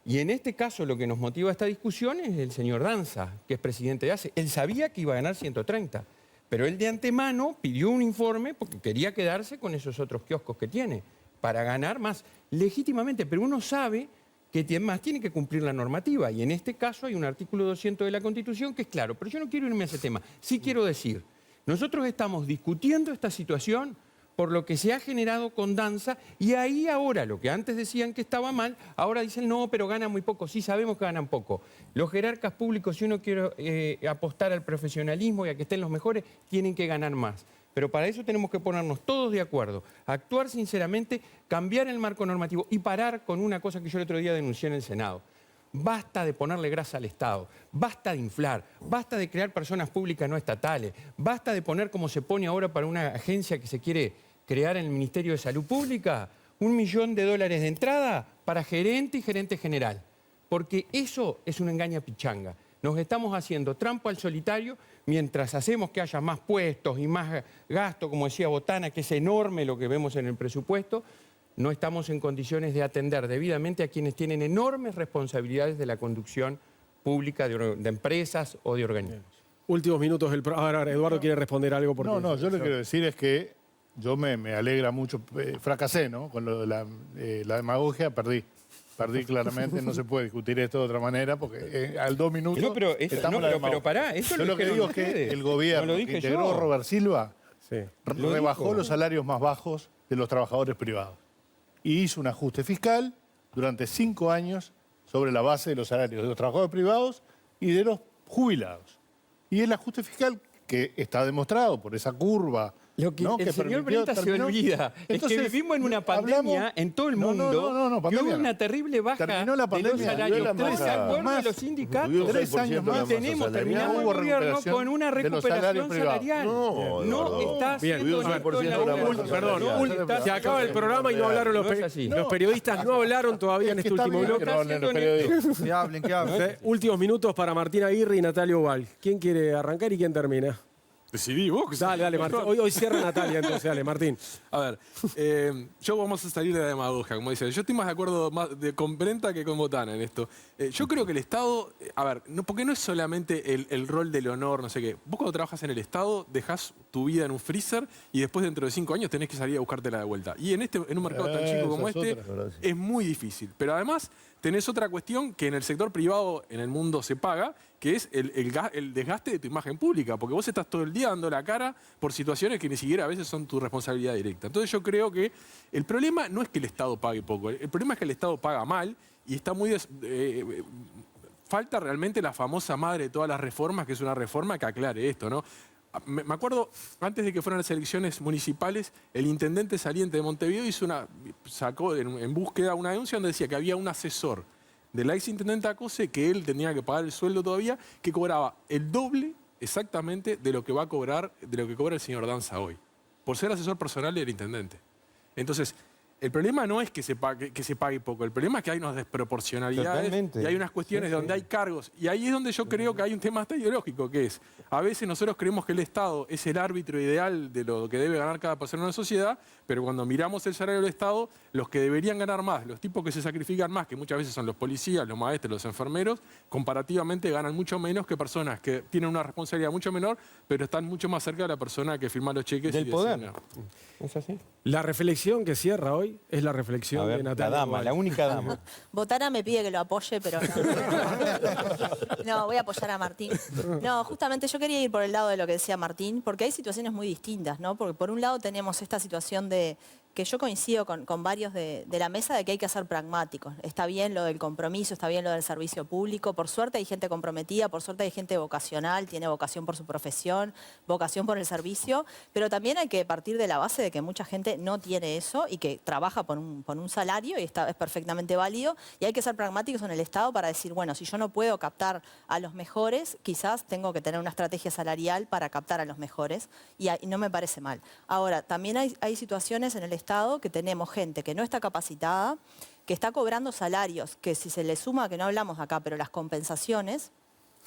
Y en este caso lo que nos motiva esta discusión es el señor Danza, que es presidente de ACE. Él sabía que iba a ganar 130, pero él de antemano pidió un informe porque quería quedarse con esos otros kioscos que tiene, para ganar más legítimamente. Pero uno sabe que además tiene que cumplir la normativa. Y en este caso hay un artículo 200 de la Constitución que es claro. Pero yo no quiero irme a ese tema. Sí quiero decir, nosotros estamos discutiendo esta situación por lo que se ha generado con Danza, y ahí ahora, lo que antes decían que estaba mal, ahora dicen, no, pero ganan muy poco. Sí, sabemos que ganan poco. Los jerarcas públicos, si uno quiere apostar al profesionalismo y a que estén los mejores, tienen que ganar más. Pero para eso tenemos que ponernos todos de acuerdo, actuar sinceramente, cambiar el marco normativo y parar con una cosa que yo el otro día denuncié en el Senado. Basta de ponerle grasa al Estado, basta de inflar, basta de crear personas públicas no estatales, basta de poner como se pone ahora para una agencia que se quiere crear en el Ministerio de Salud Pública, $1 millón de entrada para gerente y gerente general. Porque eso es una engaña pichanga. Nos estamos haciendo trampa al solitario mientras hacemos que haya más puestos y más gasto, como decía Botana, que es enorme lo que vemos en el presupuesto. No estamos en condiciones de atender debidamente a quienes tienen enormes responsabilidades de la conducción pública de empresas o de organismos. Últimos minutos del programa. Ahora Eduardo quiere responder algo. Porque No, yo lo que quiero decir es que yo me alegra mucho, fracasé, ¿no? Con lo de la demagogia, perdí claramente, no se puede discutir esto de otra manera, porque al 2 minutos no, pero pará, eso yo lo que digo es que el gobierno que integró Robert Silva rebajó los salarios más bajos de los trabajadores privados y hizo un ajuste fiscal durante 5 años sobre la base de los salarios de los trabajadores privados y de los jubilados. Y el ajuste fiscal, que está demostrado por esa curva. Lo que el señor Brenta se olvida es que vivimos en una pandemia en todo el mundo y hubo una terrible baja de los salarios. 3 acuerdos de los sindicatos. 3 años más. Terminamos el gobierno con una recuperación salarial. No está haciendo Perdón, se acaba el programa y no hablaron los periodistas, no hablaron todavía en este último bloque. Que hablen. Últimos minutos para Martín Aguirre y Natalia Ubal. ¿Quién quiere arrancar y quién termina? Decidí vos. Dale, Martín. Hoy cierra Natalia, entonces, dale, Martín. A ver, yo vamos a salir de la demagogia, como dicen. Yo estoy más de acuerdo con Brenta que con Botana en esto. Yo creo que el Estado, a ver, porque no es solamente el rol del honor, no sé qué. Vos cuando trabajas en el Estado dejás tu vida en un freezer y después dentro de 5 años tenés que salir a buscártela de vuelta. Y en un mercado tan chico como este es muy difícil. Pero además tenés otra cuestión que en el sector privado en el mundo se paga, que es el desgaste de tu imagen pública, porque vos estás todo el día dando la cara por situaciones que ni siquiera a veces son tu responsabilidad directa. Entonces yo creo que el problema no es que el Estado pague poco, el problema es que el Estado paga mal y está muy... falta realmente la famosa madre de todas las reformas, que es una reforma que aclare esto, ¿no? Me acuerdo, antes de que fueran las elecciones municipales, el intendente saliente de Montevideo sacó en búsqueda una denuncia donde decía que había un asesor del ex intendente Acose, que él tenía que pagar el sueldo todavía, que cobraba el doble exactamente de lo que va a cobrar, de lo que cobra el señor Danza hoy, por ser asesor personal del intendente. Entonces, el problema no es que se pague poco, el problema es que hay unas desproporcionalidades. Totalmente. Y hay unas cuestiones donde hay cargos. Y ahí es donde yo creo que hay un tema hasta ideológico, que es, a veces nosotros creemos que el Estado es el árbitro ideal de lo que debe ganar cada persona en una sociedad, pero cuando miramos el salario del Estado, los que deberían ganar más, los tipos que se sacrifican más, que muchas veces son los policías, los maestros, los enfermeros, comparativamente ganan mucho menos que personas que tienen una responsabilidad mucho menor, pero están mucho más cerca de la persona que firma los cheques. Del poder. ¿Es así? La reflexión que cierra hoy es la reflexión de Natalia. La dama, la única dama. Botana me pide que lo apoye, pero no, voy a apoyar a Martín. No, justamente yo quería ir por el lado de lo que decía Martín, porque hay situaciones muy distintas, ¿no? Porque por un lado tenemos esta situación de que yo coincido con varios de la mesa de que hay que ser pragmáticos. Está bien lo del compromiso, está bien lo del servicio público. Por suerte hay gente comprometida, por suerte hay gente vocacional, tiene vocación por su profesión, vocación por el servicio, pero también hay que partir de la base de que mucha gente no tiene eso y que trabaja por un salario y es perfectamente válido. Y hay que ser pragmáticos en el Estado para decir, bueno, si yo no puedo captar a los mejores, quizás tengo que tener una estrategia salarial para captar a los mejores y no me parece mal. Ahora, también hay situaciones en el Estado que tenemos gente que no está capacitada, que está cobrando salarios, que si se le suma, que no hablamos acá, pero las compensaciones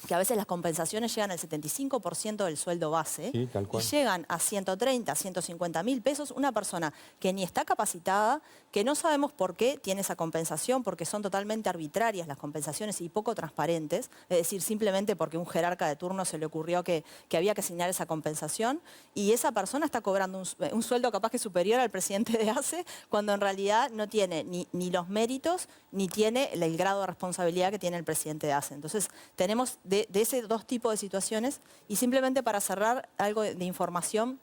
que a veces las compensaciones llegan al 75% del sueldo base Sí, tal y cual. llegan a 130, 150 mil pesos, una persona que ni está capacitada, que no sabemos por qué tiene esa compensación, porque son totalmente arbitrarias las compensaciones y poco transparentes, es decir, simplemente porque un jerarca de turno se le ocurrió que había que asignar esa compensación, y esa persona está cobrando un sueldo capaz que superior al presidente de ACE, cuando en realidad no tiene ni los méritos, ni tiene el grado de responsabilidad que tiene el presidente de ACE. Entonces, tenemos de esos dos tipos de situaciones. Y simplemente para cerrar, algo de información,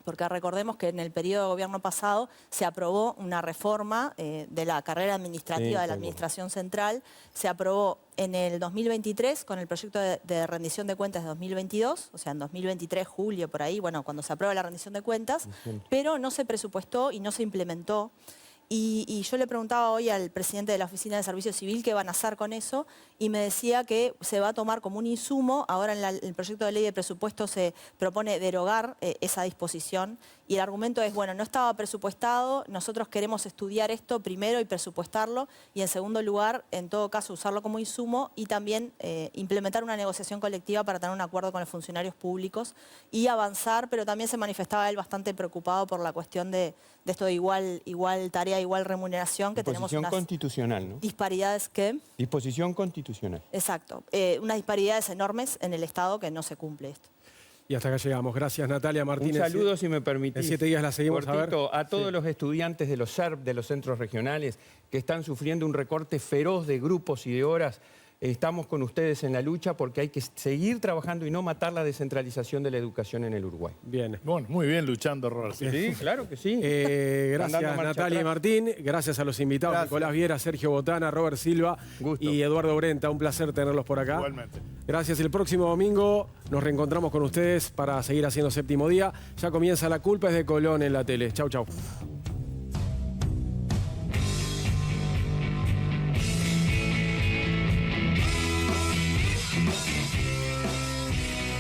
porque recordemos que en el periodo de gobierno pasado se aprobó una reforma de la carrera administrativa de la Administración Central. Se aprobó en el 2023 con el proyecto de rendición de cuentas de 2022, o sea, en 2023, julio, por ahí, bueno, cuando se aprueba la rendición de cuentas, pero no se presupuestó y no se implementó. Y yo le preguntaba hoy al presidente de la Oficina de Servicio Civil qué van a hacer con eso, y me decía que se va a tomar como un insumo. Ahora en el proyecto de ley de presupuesto se propone derogar esa disposición, y el argumento es, bueno, no estaba presupuestado, nosotros queremos estudiar esto primero y presupuestarlo, y en segundo lugar, en todo caso, usarlo como insumo y también implementar una negociación colectiva para tener un acuerdo con los funcionarios públicos y avanzar, pero también se manifestaba él bastante preocupado por la cuestión de esto de igual tarea, igual remuneración, que tenemos unas constitucional, ¿no? disparidades que... Disposición constitucional. Exacto, unas disparidades enormes en el Estado que no se cumple esto. Y hasta acá llegamos. Gracias, Natalia Martínez. Un saludo, si me permitís. En 7 días la seguimos Cortito, a ver. todos los estudiantes de los SERP, de los centros regionales, que están sufriendo un recorte feroz de grupos y de horas. Estamos con ustedes en la lucha porque hay que seguir trabajando y no matar la descentralización de la educación en el Uruguay. Bien. Bueno, muy bien luchando, Robert. Sí, claro que sí. Gracias, Natalia y Martín. Gracias a los invitados, Nicolás Viera, Sergio Botana, Robert Silva y Eduardo Brenta. Un placer tenerlos por acá. Igualmente. Gracias. El próximo domingo nos reencontramos con ustedes para seguir haciendo Séptimo Día. Ya comienza La Culpa es de Colón en la tele. Chau, chau.